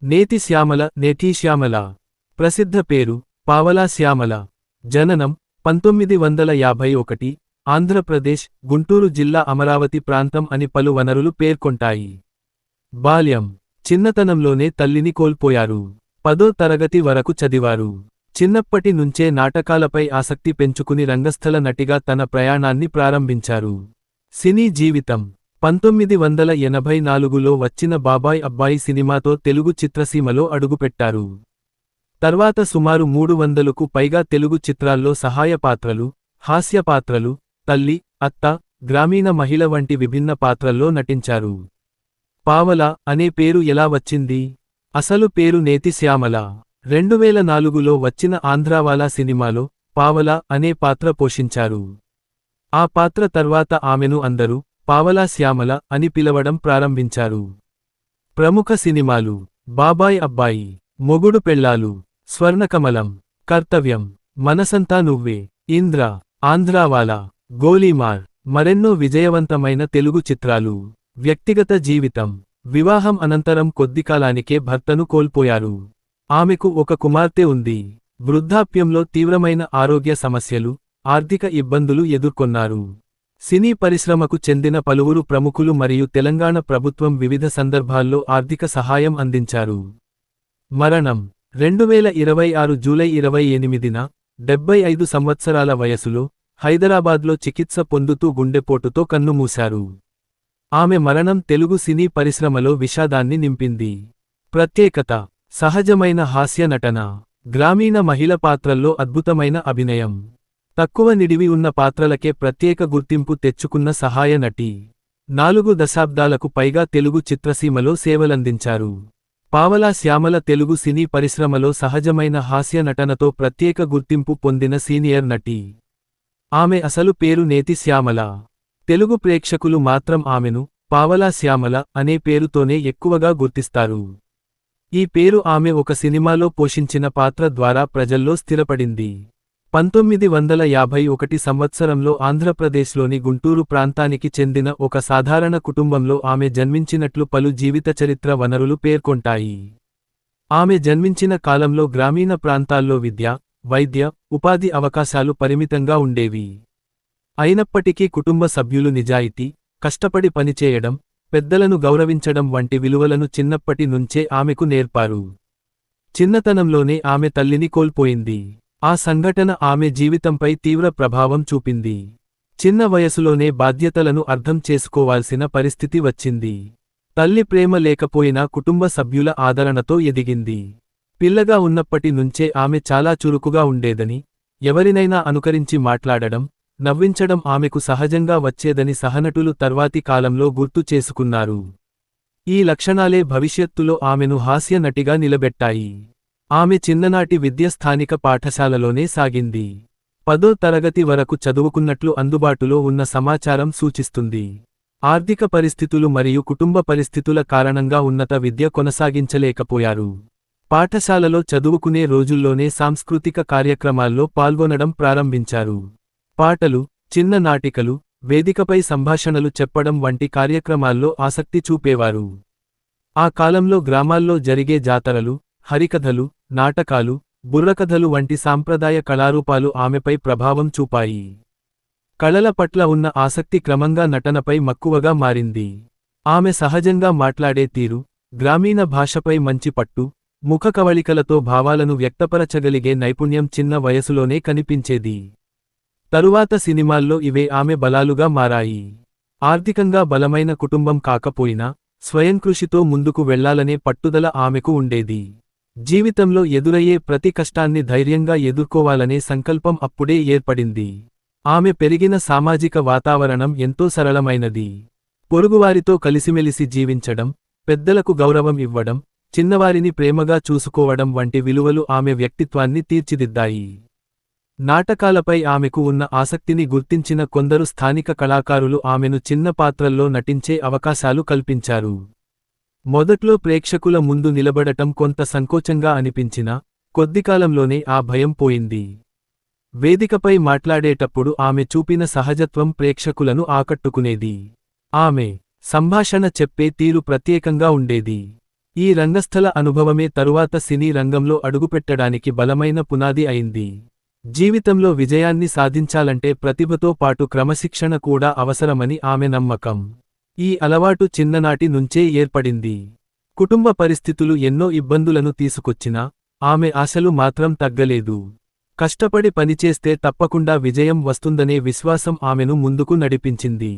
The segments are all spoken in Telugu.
నేతి శ్యామల నేటి శ్యామల ప్రసిద్ధ పేరు పావలా శ్యామల జననం 1951 ఆంధ్రప్రదేశ్ గుంటూరు జిల్లా అమరావతి ప్రాంతం అని పలు వనరులు పేర్కొంటాయి. బాల్యం చిన్నతనంలోనే తల్లిని కోల్పోయారు. 10వ తరగతి వరకు చదివారు. చిన్నప్పటి నుంచే నాటకాలపై ఆసక్తి పెంచుకుని రంగస్థల నటిగా తన ప్రయాణాన్ని ప్రారంభించారు. సినీ జీవితం 1984లో వచ్చిన బాబాయ్ అబ్బాయి సినిమాతో తెలుగు చిత్రసీమలో అడుగుపెట్టారు. తర్వాత సుమారు 300కు పైగా తెలుగు చిత్రాల్లో సహాయ పాత్రలు, హాస్య పాత్రలు, తల్లి, అత్త, గ్రామీణ మహిళ వంటి విభిన్న పాత్రల్లో నటించారు. పావల అనే పేరు ఎలా వచ్చింది? అసలు పేరు నేతి శ్యామల. 2004లో వచ్చిన ఆంధ్రావాలా సినిమాలో పావల అనే పాత్ర పోషించారు. ఆ పాత్ర తర్వాత ఆమెను అందరూ పావలా శ్యామల అని పిలవడం ప్రారంభించారు. ప్రముఖ సినిమాలు: బాబాయ్ అబ్బాయి, మొగుడు పెళ్ళాలు, స్వర్ణకమలం, కర్తవ్యం, మనసంతా నువ్వే, ఇంద్ర, ఆంధ్రావాలా, గోలీమార్, మరెన్నో విజయవంతమైన తెలుగు చిత్రాలు. వ్యక్తిగత జీవితం: వివాహం అనంతరం కొద్దికాలానికే భర్తను కోల్పోయారు. ఆమెకు ఒక కుమార్తె ఉంది. వృద్ధాప్యంలో తీవ్రమైన ఆరోగ్య సమస్యలు, ఆర్థిక ఇబ్బందులు ఎదుర్కొన్నారు. సినీ పరిశ్రమకు చెందిన పలువురు ప్రముఖులు మరియు తెలంగాణ ప్రభుత్వం వివిధ సందర్భాల్లో ఆర్థిక సహాయం అందించారు. మరణం: 2026 జూలై 28న 75 సంవత్సరాల వయసులో హైదరాబాద్లో చికిత్స పొందుతూ గుండెపోటుతో కన్నుమూశారు. ఆమె మరణం తెలుగు సినీ పరిశ్రమలో విషాదాన్ని నింపింది. ప్రత్యేకత: సహజమైన హాస్య నటన, గ్రామీణ మహిళ పాత్రల్లో అద్భుతమైన అభినయం, తక్కువ నిడివి ఉన్న పాత్రలకే ప్రత్యేక గుర్తింపు తెచ్చుకున్న సహాయ నటి. 4 దశాబ్దాలకు పైగా తెలుగు చిత్రసీమలో సేవలందించారు. పావలా శ్యామల తెలుగు సినీ పరిశ్రమలో సహజమైన హాస్య నటనతో ప్రత్యేక గుర్తింపు పొందిన సీనియర్ నటి. ఆమె అసలు పేరు నేతి శ్యామల. తెలుగు ప్రేక్షకులు మాత్రం ఆమెను పావలా శ్యామల అనే పేరుతోనే ఎక్కువగా గుర్తిస్తారు. ఈ పేరు ఆమె ఒక సినిమాలో పోషించిన పాత్ర ద్వారా ప్రజల్లో స్థిరపడింది. 1951 సంవత్సరంలో ఆంధ్రప్రదేశ్లోని గుంటూరు ప్రాంతానికి చెందిన ఒక సాధారణ కుటుంబంలో ఆమె జన్మించినట్లు పలు జీవిత చరిత్ర వనరులు పేర్కొంటాయి. ఆమె జన్మించిన కాలంలో గ్రామీణ ప్రాంతాల్లో విద్య, వైద్య, ఉపాధి అవకాశాలు పరిమితంగా ఉండేవి. అయినప్పటికీ కుటుంబ సభ్యులు నిజాయితీ, కష్టపడి పనిచేయడం, పెద్దలను గౌరవించడం వంటి విలువలను చిన్నప్పటి నుంచే ఆమెకు నేర్పారు. చిన్నతనంలోనే ఆమె తల్లిని కోల్పోయింది. ఆ సంఘటన ఆమె జీవితంపై తీవ్ర ప్రభావం చూపింది. చిన్న వయసులోనే బాధ్యతలను అర్థం చేసుకోవాల్సిన పరిస్థితి వచ్చింది. తల్లి ప్రేమ లేకపోయినా కుటుంబ సభ్యుల ఆదరణతో ఎదిగింది. పిల్లగా ఉన్నప్పటి నుంచే ఆమె చాలా చురుకుగా ఉండేదని, ఎవరినైనా అనుకరించి మాట్లాడడం, నవ్వించడం ఆమెకు సహజంగా వచ్చేదని సహనటులు తర్వాతి కాలంలో గుర్తు చేసుకున్నారు. ఈ లక్షణాలే భవిష్యత్తులో ఆమెను హాస్య నటిగా నిలబెట్టాయి. ఆమె చిన్ననాటి విద్య స్థానిక పాఠశాలలోనే సాగింది. 10వ తరగతి వరకు చదువుకున్నట్లు అందుబాటులో ఉన్న సమాచారం సూచిస్తుంది. ఆర్థిక పరిస్థితులు మరియు కుటుంబ పరిస్థితుల కారణంగా ఉన్నత విద్య కొనసాగించలేకపోయారు. పాఠశాలలో చదువుకునే రోజుల్లోనే సాంస్కృతిక కార్యక్రమాల్లో పాల్గొనడం ప్రారంభించారు. పాటలు, చిన్న నాటికలు, వేదికపై సంభాషణలు చెప్పడం వంటి కార్యక్రమాల్లో ఆసక్తి చూపేవారు. ఆ కాలంలో గ్రామాల్లో జరిగే జాతరలు, హరికథలు, నాటకాలు, బుర్రకథలు వంటి సాంప్రదాయ కళారూపాలు ఆమెపై ప్రభావం చూపాయి. కళల పట్ల ఉన్న ఆసక్తి క్రమంగా నటనపై మక్కువగా మారింది. ఆమె సహజంగా మాట్లాడే తీరు, గ్రామీణ భాషపై మంచి పట్టు, ముఖ కవళికలతో భావాలను వ్యక్తపరచగలిగే నైపుణ్యం చిన్న వయసులోనే కనిపించేది. తరువాత సినిమాల్లో ఇవే ఆమె బలాలుగా మారాయి. ఆర్థికంగా బలమైన కుటుంబం కాకపోయినా స్వయంకృషితో ముందుకు వెళ్లాలనే పట్టుదల ఆమెకు ఉండేది. జీవితంలో ఎదురయ్యే ప్రతి కష్టాన్ని ధైర్యంగా ఎదుర్కోవాలనే సంకల్పం అప్పుడే ఏర్పడింది. ఆమె పెరిగిన సామాజిక వాతావరణం ఎంతో సరళమైనది. పొరుగువారితో కలిసిమెలిసి జీవించడం, పెద్దలకు గౌరవం ఇవ్వడం, చిన్నవారిని ప్రేమగా చూసుకోవడం వంటి విలువలు ఆమె వ్యక్తిత్వాన్ని తీర్చిదిద్దాయి. నాటకాలపై ఆమెకు ఉన్న ఆసక్తిని గుర్తించిన కొందరు స్థానిక కళాకారులు ఆమెను చిన్న పాత్రల్లో నటించే అవకాశాలు కల్పించారు. మొదట్లో ప్రేక్షకుల ముందు నిలబడటం కొంత సంకోచంగా అనిపించినా, కొద్దికాలంలోనే ఆ భయం పోయింది. వేదికపై మాట్లాడేటప్పుడు ఆమె చూపిన సహజత్వం ప్రేక్షకులను ఆకట్టుకునేది. ఆమె సంభాషణ చెప్పే తీరు ప్రత్యేకంగా ఉండేది. ఈ ఈ రంగస్థల అనుభవమే తరువాత సినీ రంగంలో అడుగుపెట్టడానికి బలమైన పునాది అయింది. జీవితంలో విజయాన్ని సాధించాలంటే ప్రతిభతో పాటు క్రమశిక్షణ కూడా అవసరమని ఆమె నమ్మకం. ఈ అలవాటు చిన్ననాటి నుంచే ఏర్పడింది. కుటుంబ పరిస్థితులు ఎన్నో ఇబ్బందులను తీసుకొచ్చినా ఆమె ఆశలు మాత్రం తగ్గలేదు. కష్టపడి పనిచేస్తే తప్పకుండా విజయం వస్తుందనే విశ్వాసం ఆమెను ముందుకు నడిపించింది.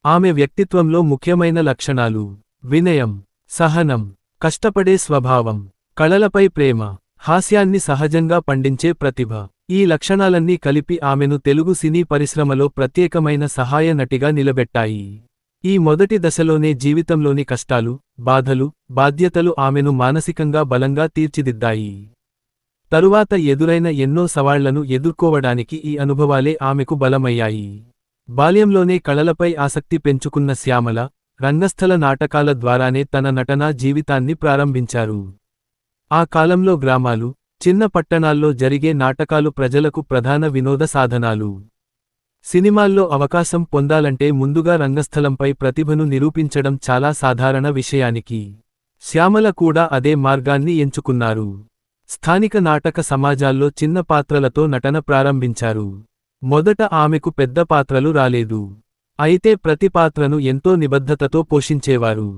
ఆమె వ్యక్తిత్వంలో ముఖ్యమైన లక్షణాలు: వినయం, సహనం, కష్టపడే స్వభావం, కళలపై ప్రేమ, హాస్యాన్ని సహజంగా పండించే ప్రతిభ. ఈ లక్షణాలన్నీ కలిపి ఆమెను తెలుగు సినీ పరిశ్రమలో ప్రత్యేకమైన సహాయ నటిగా నిలబెట్టాయి. ఈ మొదటి దశలోనే జీవితంలోని కష్టాలు, బాధలు, బాధ్యతలు ఆమెను మానసికంగా బలంగా తీర్చిదిద్దాయి. తరువాత ఎదురైన ఎన్నో సవాళ్లను ఎదుర్కోవడానికి ఈ అనుభవాలే ఆమెకు బలమయ్యాయి. బాల్యంలోనే కళలపై ఆసక్తి పెంచుకున్న శ్యామల, రంగస్థల నాటకాల ద్వారానే తన నటనా జీవితాన్ని ప్రారంభించారు. ఆ కాలంలో గ్రామాలు, చిన్న పట్టణాల్లో జరిగే నాటకాలు ప్రజలకు ప్రధాన వినోద సాధనాలు. సినిమాల్లో అవకాశం పొందాలంటే ముందుగా రంగస్థలంపై ప్రతిభను నిరూపించడం చాలా సాధారణ విషయానికి. శ్యామల కూడా అదే మార్గాన్ని ఎంచుకున్నారు. స్థానిక నాటక సమాజాల్లో చిన్న పాత్రలతో నటన ప్రారంభించారు. మొదట ఆమెకు పెద్ద పాత్రలు రాలేదు. అయితే ప్రతి పాత్రను ఎంతో నిబద్ధతతో పోషించేవారు.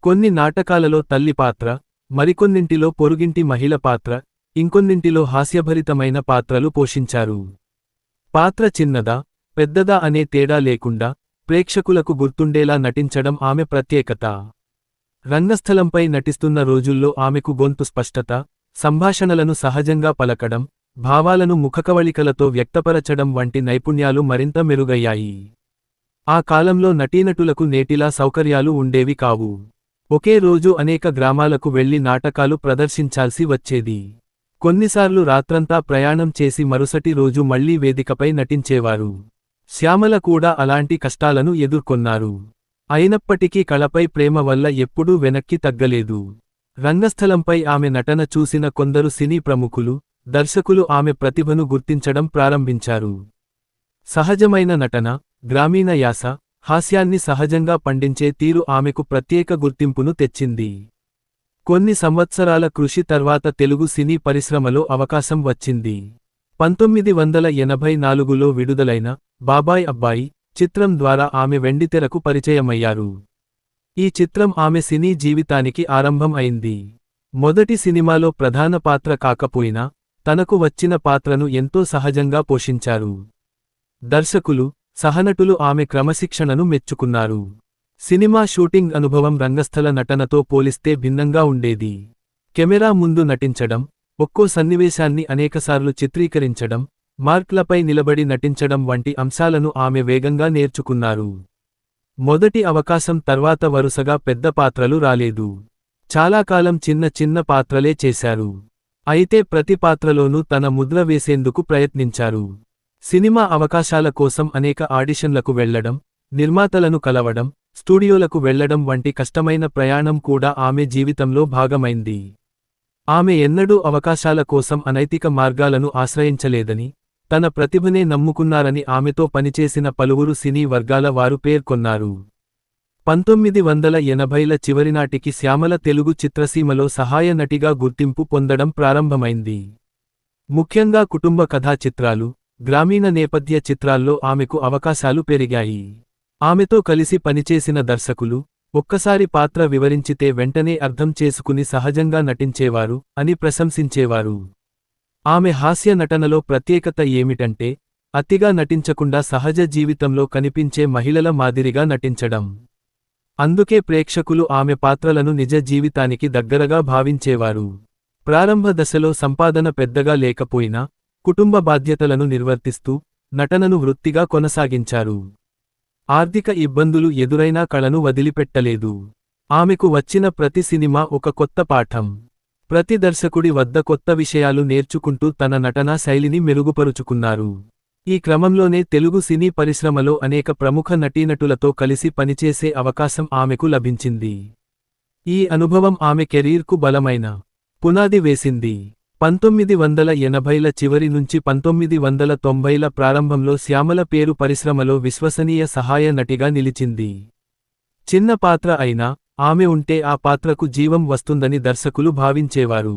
కొన్ని నాటకాలలో తల్లి పాత్ర, మరికొన్నింటిలో పొరుగింటి మహిళ పాత్ర, ఇంకొన్నింటిలో హాస్యభరితమైన పాత్రలు పోషించారు. పాత్ర చిన్నదా, పెద్దదా అనే తేడా లేకుండా ప్రేక్షకులకు గుర్తుండేలా నటించడం ఆమె ప్రత్యేకత. రంగస్థలంపై నటిస్తున్న రోజుల్లో ఆమెకు గొంతు స్పష్టత, సంభాషణలను సహజంగా పలకడం, భావాలను ముఖకవళికలతో వ్యక్తపరచడం వంటి నైపుణ్యాలు మరింత మెరుగయ్యాయి. ఆ కాలంలో నటీనటులకు నేటిలా సౌకర్యాలు ఉండేవి కావు. ఒకే రోజు అనేక గ్రామాలకు వెళ్లి నాటకాలు ప్రదర్శించాల్సి వచ్చేది. కొన్నిసార్లు రాత్రంతా ప్రయాణం చేసి మరుసటి రోజు మళ్లీ వేదికపై నటించేవారు. శ్యామల కూడా అలాంటి కష్టాలను ఎదుర్కొన్నారు. అయినప్పటికీ కళపై ప్రేమ వల్ల ఎప్పుడూ వెనక్కి తగ్గలేదు. రంగస్థలంపై ఆమె నటన చూసిన కొందరు సినీ ప్రముఖులు, దర్శకులు ఆమె ప్రతిభను గుర్తించడం ప్రారంభించారు. సహజమైన నటన, గ్రామీణ యాస, హాస్యాన్ని సహజంగా పండించే తీరు ఆమెకు ప్రత్యేక గుర్తింపును తెచ్చింది. కొన్ని సంవత్సరాల కృషి తర్వాత తెలుగు సినీ పరిశ్రమలో అవకాశం వచ్చింది. 1984లో విడుదలైన బాబాయ్ అబ్బాయి చిత్రం ద్వారా ఆమె వెండితెరకు పరిచయమయ్యారు. ఈ చిత్రం ఆమె సినీ జీవితానికి ఆరంభం అయింది. మొదటి సినిమాలో ప్రధాన పాత్ర కాకపోయినా తనకు వచ్చిన పాత్రను ఎంతో సహజంగా పోషించారు. దర్శకులు, సహనటులు ఆమె క్రమశిక్షణను మెచ్చుకున్నారు. సినిమా షూటింగ్ అనుభవం రంగస్థల నటనతో పోలిస్తే భిన్నంగా ఉండేది. కెమెరా ముందు నటించడం, ఒక్కో సన్నివేశాన్ని అనేకసార్లు చిత్రీకరించడం, మార్క్లపై నిలబడి నటించడం వంటి అంశాలను ఆమె వేగంగా నేర్చుకున్నారు. మొదటి అవకాశం తర్వాత వరుసగా పెద్ద పాత్రలు రాలేదు. చాలా కాలం చిన్న చిన్న పాత్రలే చేశారు. అయితే ప్రతి పాత్రలోనూ తన ముద్ర వేసేందుకు ప్రయత్నించారు. సినిమా అవకాశాల కోసం అనేక ఆడిషన్లకు వెళ్లడం, నిర్మాతలను కలవడం, స్టూడియోలకు వెళ్లడం వంటి కష్టమైన ప్రయాణం కూడా ఆమె జీవితంలో భాగమైంది. ఆమె ఎన్నడూ అవకాశాల కోసం అనైతిక మార్గాలను ఆశ్రయించలేదని, తన ప్రతిభనే నమ్ముకున్నారని ఆమెతో పనిచేసిన పలువురు సినీ వర్గాల వారు పేర్కొన్నారు. 1980ల చివరినాటికి శ్యామల తెలుగు చిత్రసీమలో సహాయ నటిగా గుర్తింపు పొందడం ప్రారంభమైంది. ముఖ్యంగా కుటుంబ కథా చిత్రాలు, గ్రామీణ నేపథ్య చిత్రాల్లో ఆమెకు అవకాశాలు పెరిగాయి. ఆమెతో కలిసి పనిచేసిన దర్శకులు, ఒక్కసారి పాత్ర వివరించితే వెంటనే అర్థం చేసుకుని సహజంగా నటించేవారు అని ప్రశంసించేవారు. ఆమె హాస్య నటనలో ప్రత్యేకత ఏమిటంటే, అతిగా నటించకుండా సహజ జీవితంలో కనిపించే మహిళల మాదిరిగా నటించడం. అందుకే ప్రేక్షకులు ఆమె పాత్రలను నిజ జీవితానికి దగ్గరగా భావించేవారు. ప్రారంభ దశలో సంపాదన పెద్దగా లేకపోయినా, కుటుంబ బాధ్యతలను నిర్వర్తిస్తూ నటనను వృత్తిగా కొనసాగించారు. ఆర్థిక ఇబ్బందులు ఎదురైనా కళను వదిలిపెట్టలేదు. ఆమెకు వచ్చిన ప్రతి సినిమా ఒక కొత్త పాఠం. ప్రతి దర్శకుడి వద్ద కొత్త విషయాలు నేర్చుకుంటూ తన నటనా శైలిని మెరుగుపరుచుకున్నారు. ఈ క్రమంలోనే తెలుగు సినీ పరిశ్రమలో అనేక ప్రముఖ నటీనటులతో కలిసి పనిచేసే అవకాశం ఆమెకు లభించింది. ఈ అనుభవం ఆమె కెరీర్కు బలమైన పునాది వేసింది. 1980ల చివరి నుంచి 1990ల ప్రారంభంలో శ్యామల పేరు పరిశ్రమలో విశ్వసనీయ సహాయ నటిగా నిలిచింది. చిన్న పాత్ర అయినా, ఆమె ఉంటే ఆ పాత్రకు జీవం వస్తుందని దర్శకులు భావించేవారు.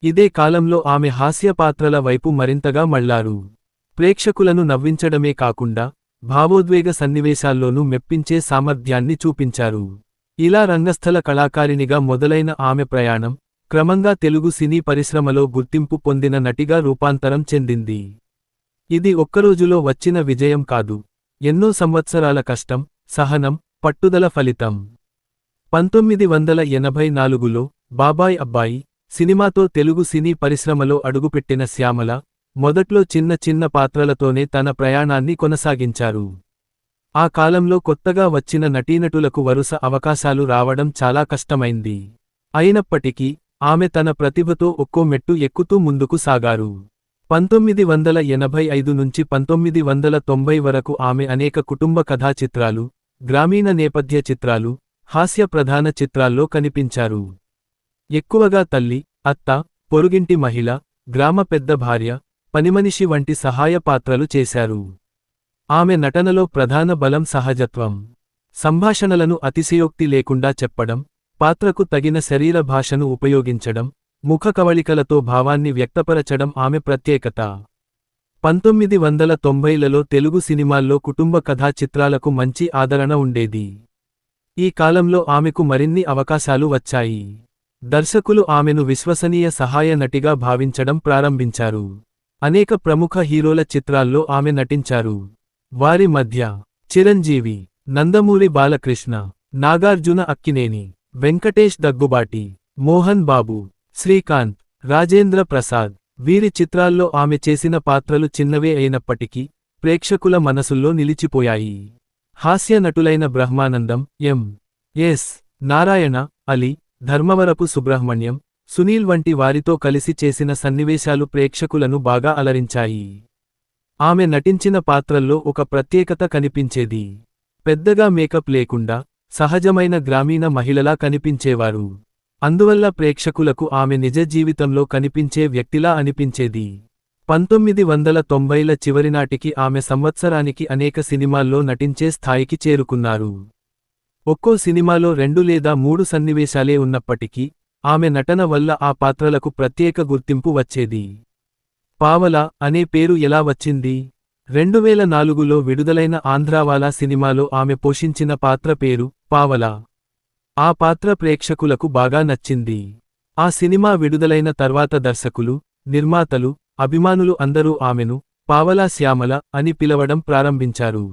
ఇదే కాలంలో ఆమె హాస్య పాత్రల వైపు మరింతగా మళ్లారు. ప్రేక్షకులను నవ్వించడమే కాకుండా భావోద్వేగ సన్నివేశాల్లోనూ మెప్పించే సామర్థ్యాన్ని చూపించారు. ఇలా రంగస్థల కళాకారిణిగా మొదలైన ఆమె ప్రయాణం క్రమంగా తెలుగు సినీ పరిశ్రమలో గుర్తింపు పొందిన నటిగా రూపాంతరం చెందింది. ఇది ఒక్కరోజులో వచ్చిన విజయం కాదు, ఎన్నో సంవత్సరాల కష్టం, సహనం, పట్టుదల ఫలితం. 1984లో బాబాయ్ అబ్బాయి సినిమాతో తెలుగు సినీ పరిశ్రమలో అడుగుపెట్టిన శ్యామల మొదట్లో చిన్న చిన్న పాత్రలతోనే తన ప్రయాణాన్ని కొనసాగించారు. ఆ కాలంలో కొత్తగా వచ్చిన నటీనటులకు వరుస అవకాశాలు రావడం చాలా కష్టమైంది. అయినప్పటికీ ఆమె తన ప్రతిభతో ఒక్కో మెట్టు ఎక్కుతూ ముందుకు సాగారు. 1985 నుంచి 1990 వరకు ఆమె అనేక కుటుంబ కథా చిత్రాలు, గ్రామీణ నేపథ్య చిత్రాలు, హాస్య ప్రధాన చిత్రాల్లో కనిపించారు. ఎక్కువగా తల్లి, అత్త, పొరుగింటి మహిళ, గ్రామ పెద్ద భార్య, పనిమనిషి వంటి సహాయ పాత్రలు చేశారు. ఆమె నటనలో ప్రధాన బలం సహజత్వం. సంభాషణలను అతిశయోక్తి లేకుండా చెప్పడం, పాత్రకు తగిన శరీర భాషను ఉపయోగించడం, ముఖ కవళికలతో భావాన్ని వ్యక్తపరచడం ఆమె ప్రత్యేకత. 1990లలో తెలుగు సినిమాల్లో కుటుంబ కథా చిత్రాలకు మంచి ఆదరణ ఉండేది. ఈ కాలంలో ఆమెకు మరిన్ని అవకాశాలు వచ్చాయి. దర్శకులు ఆమెను విశ్వసనీయ సహాయ నటిగా భావించడం ప్రారంభించారు. అనేక ప్రముఖ హీరోల చిత్రాల్లో ఆమె నటించారు. వారి మధ్య చిరంజీవి, నందమూరి బాలకృష్ణ, నాగార్జున అక్కినేని, వెంకటేష్ దగ్గుబాటి, మోహన్ బాబు, శ్రీకాంత్, రాజేంద్ర ప్రసాద్, వీరి చిత్రాల్లో ఆమె చేసిన పాత్రలు చిన్నవే అయినప్పటికీ ప్రేక్షకుల మనసుల్లో నిలిచిపోయాయి. హాస్య నటులైన బ్రహ్మానందం, ఎం.ఎస్. నారాయణ, అలీ, ధర్మవరపు సుబ్రహ్మణ్యం, సునీల్ వంటి వారితో కలిసి చేసిన సన్నివేశాలు ప్రేక్షకులను బాగా అలరించాయి. ఆమె నటించిన పాత్రల్లో ఒక ప్రత్యేకత కనిపించేది. పెద్దగా మేకప్ లేకుండా సహజమైన గ్రామీణ మహిళలా కనిపించేవారు. అందువల్ల ప్రేక్షకులకు ఆమె నిజ జీవితంలో కనిపించే వ్యక్తిలా అనిపించేది. 1990ల చివరినాటికి ఆమె సంవత్సరానికి అనేక సినిమాల్లో నటించే స్థాయికి చేరుకున్నారు. ఒక్కో సినిమాలో 2 లేదా 3 సన్నివేశాలే ఉన్నప్పటికీ ఆమె నటన వల్ల ఆ పాత్రలకు ప్రత్యేక గుర్తింపు వచ్చేది. పావల అనే పేరు ఎలా వచ్చింది? 2004లో విడుదలైన ఆంధ్రావాలా సినిమాలో ఆమె పోషించిన పాత్ర పేరు పావల. ఆ పాత్ర ప్రేక్షకులకు బాగా నచ్చింది. ఆ సినిమా విడుదలైన తర్వాత దర్శకులు, నిర్మాతలు, అభిమానులు అందరూ ఆమెను పావలా శ్యామల అని పిలవడం ప్రారంభించారు.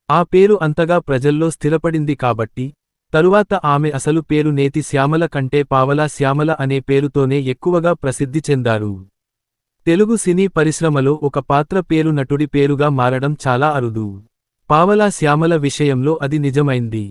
ఆ పేరు అంతగా ప్రజల్లో స్థిరపడింది కాబట్టి తరువాత ఆమె అసలు పేరు నేతి శ్యామల కంటే పావలా శ్యామల అనే పేరుతోనే ఎక్కువగా ప్రసిద్ధి చెందారు. తెలుగు సినీ పరిశ్రమలో ఒక పాత్ర పేరు నటుడి పేరుగా మారడం చాలా అరుదు. పావలా శ్యామల విషయంలో అది నిజమైంది.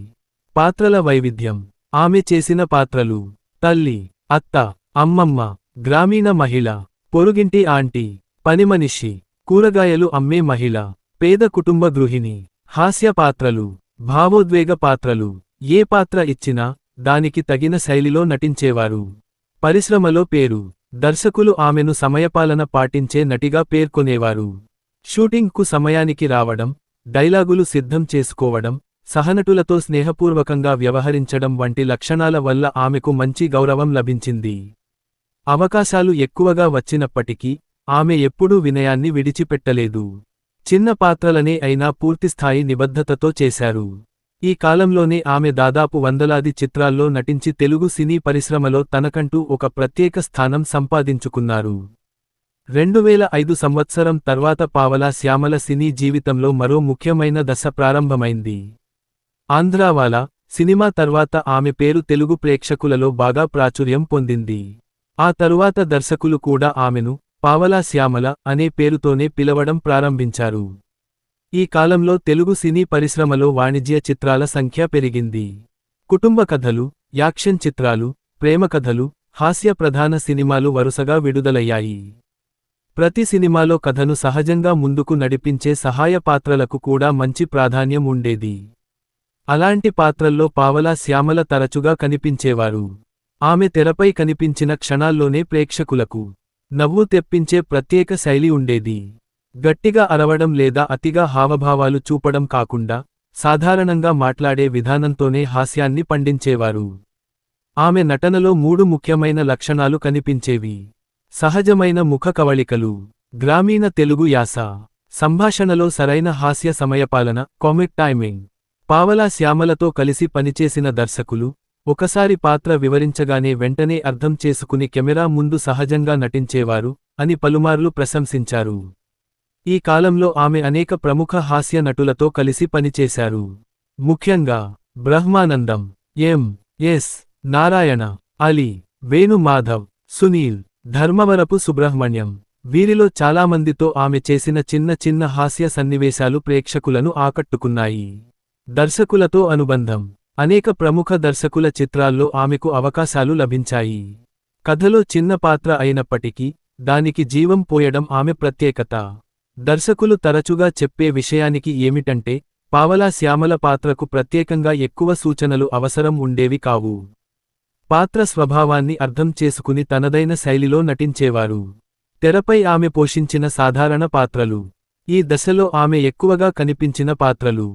పాత్రల వైవిధ్యం. ఆమె చేసిన పాత్రలు తల్లి, అత్త, అమ్మమ్మ, గ్రామీణ మహిళ, పొరుగింటి ఆంటీ, పనిమనిషి, కూరగాయలు అమ్మే మహిళ, పేద కుటుంబ గృహిణి, హాస్య పాత్రలు, భావోద్వేగ పాత్రలు, ఏ పాత్ర ఇచ్చినా దానికి తగిన శైలిలో నటించేవారు. పరిశ్రమలో పేరు. దర్శకులు ఆమెను సమయపాలన పాటించే నటిగా పేర్కొనేవారు. షూటింగ్కు సమయానికి రావడం, డైలాగులు సిద్ధం చేసుకోవడం, సహనటులతో స్నేహపూర్వకంగా వ్యవహరించడం వంటి లక్షణాల వల్ల ఆమెకు మంచి గౌరవం లభించింది. అవకాశాలు ఎక్కువగా వచ్చినప్పటికీ ఆమె ఎప్పుడూ వినయాన్ని విడిచిపెట్టలేదు. చిన్న పాత్రలనే అయినా పూర్తిస్థాయి నిబద్ధతతో చేశారు. ఈ కాలంలోనే ఆమె దాదాపు వందలాది చిత్రాల్లో నటించి తెలుగు సినీ పరిశ్రమలో తనకంటూ ఒక ప్రత్యేక స్థానం సంపాదించుకున్నారు. 2005 సంవత్సరం తర్వాత పావలా శ్యామల సినీ జీవితంలో మరో ముఖ్యమైన దశ ప్రారంభమైంది. ఆంధ్రావాలా సినిమా తర్వాత ఆమె పేరు తెలుగు ప్రేక్షకులలో బాగా ప్రాచుర్యం పొందింది. ఆ తరువాత దర్శకులు కూడా ఆమెను పావలా శ్యామల అనే పేరుతోనే పిలవడం ప్రారంభించారు. ఈ కాలంలో తెలుగు సినీ పరిశ్రమలో వాణిజ్య చిత్రాల సంఖ్య పెరిగింది. కుటుంబ కథలు, యాక్షన్ చిత్రాలు, ప్రేమ కథలు, హాస్య ప్రధాన సినిమాలు వరుసగా విడుదలయ్యాయి. ప్రతి సినిమాలో కథను సహజంగా ముందుకు నడిపించే సహాయ పాత్రలకు కూడా మంచి ప్రాధాన్యం ఉండేది. అలాంటి పాత్రల్లో పావలా శ్యామల తరచుగా కనిపించేవారు. ఆమె తెరపై కనిపించిన క్షణాల్లోనే ప్రేక్షకులకు నవ్వు తెప్పించే ప్రత్యేక శైలి ఉండేది. గట్టిగా అరవడం లేదా అతిగా హావభావాలు చూపడం కాకుండా సాధారణంగా మాట్లాడే విధానంతోనే హాస్యాన్ని పండించేవారు. ఆమె నటనలో 3 ముఖ్యమైన లక్షణాలు కనిపించేవి. సహజమైన ముఖ కవళికలు, గ్రామీణ తెలుగు యాస, సంభాషణలో సరైన హాస్య సమయపాలన కామిక్ టైమింగ్. పావలా శ్యామలతో కలిసి పనిచేసిన దర్శకులు, ఒకసారి పాత్ర వివరించగానే వెంటనే అర్థం చేసుకుని కెమెరా ముందు సహజంగా నటించేవారు అని పలుమార్లు ప్రశంసించారు. ఈ కాలంలో ఆమె అనేక ప్రముఖ హాస్య నటులతో కలిసి పనిచేశారు. ముఖ్యంగా బ్రహ్మానందం, ఎం.ఎస్. నారాయణ, అలీ, వేణు మాధవ్, సునీల్, ధర్మవరపు సుబ్రహ్మణ్యం. వీరిలో చాలామందితో ఆమె చేసిన చిన్న చిన్న హాస్య సన్నివేశాలు ప్రేక్షకులను ఆకట్టుకున్నాయి. దర్శకులతో అనుబంధం. అనేక ప్రముఖ దర్శకుల చిత్రాల్లో ఆమెకు అవకాశాలు లభించాయి. కథలో చిన్న పాత్ర అయినప్పటికీ దానికి జీవం పోయడం ఆమె ప్రత్యేకత. దర్శకులు తరచుగా చెప్పే విషయానికి ఏమిటంటే, పావలా శ్యామల పాత్రకు ప్రత్యేకంగా ఎక్కువ సూచనలు అవసరం ఉండేవి కావు. పాత్ర స్వభావాన్ని అర్థం చేసుకుని తనదైన శైలిలో నటించేవారు. తెరపై ఆమె పోషించిన సాధారణ పాత్రలు. ఈ దశలో ఆమె ఎక్కువగా కనిపించిన పాత్రలు: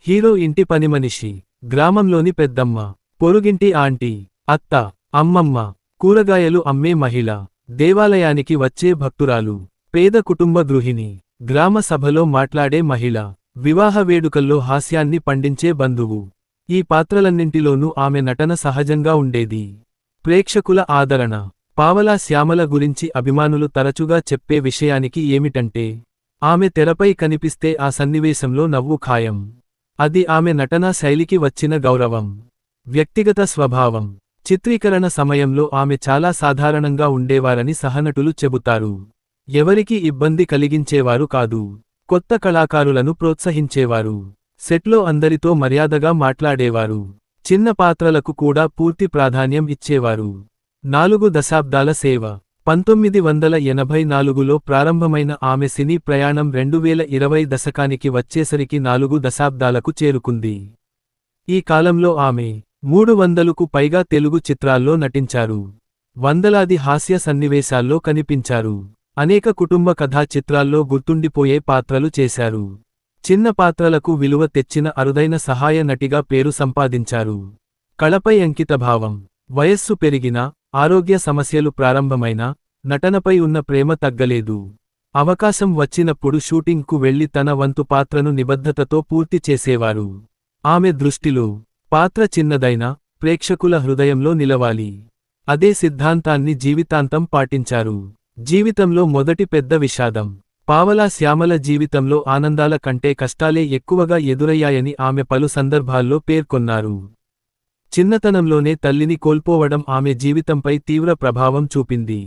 హీరో ఇంటి పనిమనిషి, గ్రామంలోని పెద్దమ్మ, పొరుగింటి ఆంటీ, అత్త, అమ్మమ్మ, కూరగాయలు అమ్మే మహిళ, దేవాలయానికి వచ్చే భక్తురాలు, పేద కుటుంబ గృహిణి, గ్రామ సభలో మాట్లాడే మహిళ, వివాహ వేడుకల్లో హాస్యాన్ని పండించే బంధువు. ఈ పాత్రలన్నింటిలోనూ ఆమె నటన సహజంగా ఉండేది. ప్రేక్షకుల ఆదరణ. పావలా శ్యామల గురించి అభిమానులు తరచుగా చెప్పే విషయానికి ఏమిటంటే, ఆమె తెరపై కనిపిస్తే ఆ సన్నివేశంలో నవ్వు ఖాయం. అది ఆమె నటనా శైలికి వచ్చిన గౌరవం. వ్యక్తిగత స్వభావం. చిత్రీకరణ సమయంలో ఆమె చాలా సాధారణంగా ఉండేవారని సహనటులు చెబుతారు. ఎవరికి ఇబ్బంది కలిగించేవారు కాదు. కొత్త కళాకారులను ప్రోత్సహించేవారు. సెట్లో అందరితో మర్యాదగా మాట్లాడేవారు. చిన్న పాత్రలకు కూడా పూర్తి ప్రాధాన్యం ఇచ్చేవారు. 4 దశాబ్దాల సేవ. 1984లో ప్రారంభమైన ఆమె సినీ ప్రయాణం 2020 దశకానికి వచ్చేసరికి 4 దశాబ్దాలకు చేరుకుంది. ఈ కాలంలో ఆమె 300కు పైగా తెలుగు చిత్రాల్లో నటించారు. వందలాది హాస్య సన్నివేశాల్లో కనిపించారు. అనేక కుటుంబ కథా చిత్రాల్లో గుర్తుండిపోయే పాత్రలు చేశారు. చిన్న పాత్రలకు విలువ తెచ్చిన అరుదైన సహాయ నటిగా పేరు సంపాదించారు. కళపై అంకితభావం. వయస్సు పెరిగినా, ఆరోగ్య సమస్యలు ప్రారంభమైనా, నటనపై ఉన్న ప్రేమ తగ్గలేదు. అవకాశం వచ్చినప్పుడు షూటింగ్కు వెళ్లి తన వంతు పాత్రను నిబద్ధతతో పూర్తి చేసేవారు. ఆమె దృష్టిలో పాత్ర చిన్నదైనా ప్రేక్షకుల హృదయంలో నిలవాలి. అదే సిద్ధాంతాన్ని జీవితాంతం పాటించారు. జీవితంలో మొదటి పెద్ద విషాదం. పావలా శ్యామల జీవితంలో ఆనందాల కంటే కష్టాలే ఎక్కువగా ఎదురయ్యాయని ఆమె పలు సందర్భాల్లో పేర్కొన్నారు. చిన్నతనంలోనే తల్లిని కోల్పోవడం ఆమె జీవితంపై తీవ్ర ప్రభావం చూపింది.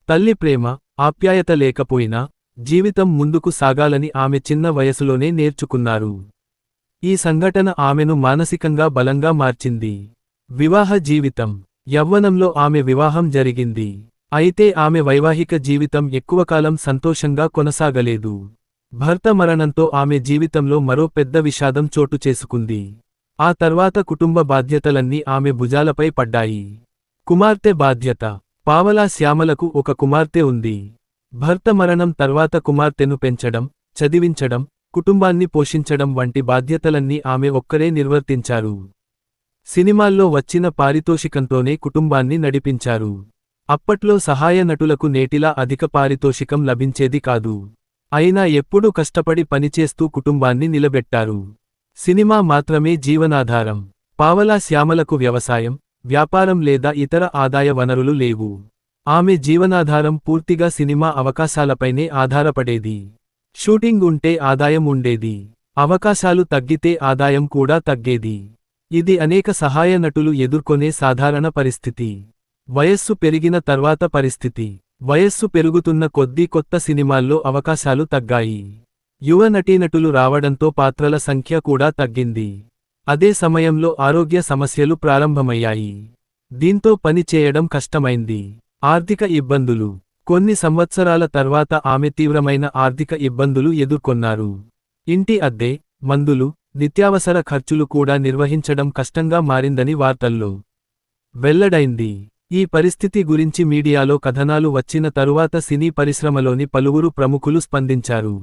తల్లి ప్రేమ, ఆప్యాయత లేకపోయినా జీవితం ముందుకు సాగాలని ఆమె చిన్న వయసులోనే నేర్చుకున్నారు. ఈ సంఘటన ఆమెను మానసికంగా బలంగా మార్చింది. వివాహ జీవితం. యవ్వనంలో ఆమె వివాహం జరిగింది. అయితే ఆమె వైవాహిక జీవితం ఎక్కువకాలం సంతోషంగా కొనసాగలేదు. భర్త మరణంతో ఆమె జీవితంలో మరో పెద్ద విషాదం చోటు చేసుకుంది. ఆ తర్వాత కుటుంబ బాధ్యతలన్నీ ఆమె భుజాలపై పడ్డాయి. కుమార్తె బాధ్యత. పావలా శ్యామలకు ఒక కుమార్తె ఉంది. భర్త మరణం తర్వాత కుమార్తెను పెంచడం, చదివించడం, కుటుంబాన్ని పోషించడం వంటి బాధ్యతలన్నీ ఆమె ఒక్కరే నిర్వర్తించారు. సినిమాల్లో వచ్చిన పారితోషికంతోనే కుటుంబాన్ని నడిపించారు. అప్పట్లో సహాయ నటులకు నేటిలా అధిక పారితోషికం లభించేది కాదు. అయినా ఎప్పుడూ కష్టపడి పనిచేస్తూ కుటుంబాన్ని నిలబెట్టారు. సినిమా మాత్రమే జీవనాధారం. పావలా శ్యామలకు వ్యవసాయం, వ్యాపారం లేదా ఇతర ఆదాయ వనరులు లేవు. ఆమె జీవనాధారం పూర్తిగా సినిమా అవకాశాలపైనే ఆధారపడేది. షూటింగ్ ఉంటే ఆదాయం ఉండేది. అవకాశాలు తగ్గితే ఆదాయం కూడా తగ్గేది. ఇది అనేక సహాయ నటులు ఎదుర్కొనే సాధారణ పరిస్థితి. వయస్సు పెరిగిన తర్వాత పరిస్థితి. వయస్సు పెరుగుతున్న కొద్దీ కొత్త సినిమాల్లో అవకాశాలు తగ్గాయి. యువ నటీనటులు రావడంతో పాత్రల సంఖ్య కూడా తగ్గింది. అదే సమయంలో ఆరోగ్య సమస్యలు ప్రారంభమయ్యాయి. దీంతో పని చేయడం కష్టమైంది. ఆర్థిక ఇబ్బందులు. కొన్ని సంవత్సరాల తర్వాత ఆమె తీవ్రమైన ఆర్థిక ఇబ్బందులు ఎదుర్కొన్నారు. ఇంటి అద్దె, మందులు, నిత్యావసర ఖర్చులు కూడా నిర్వహించడం కష్టంగా మారిందని వార్తల్లో వెల్లడైంది. ఈ పరిస్థితి గురించి మీడియాలో కథనాలు వచ్చిన తరువాత సినీ పరిశ్రమలోని పలువురు ప్రముఖులు స్పందించారు.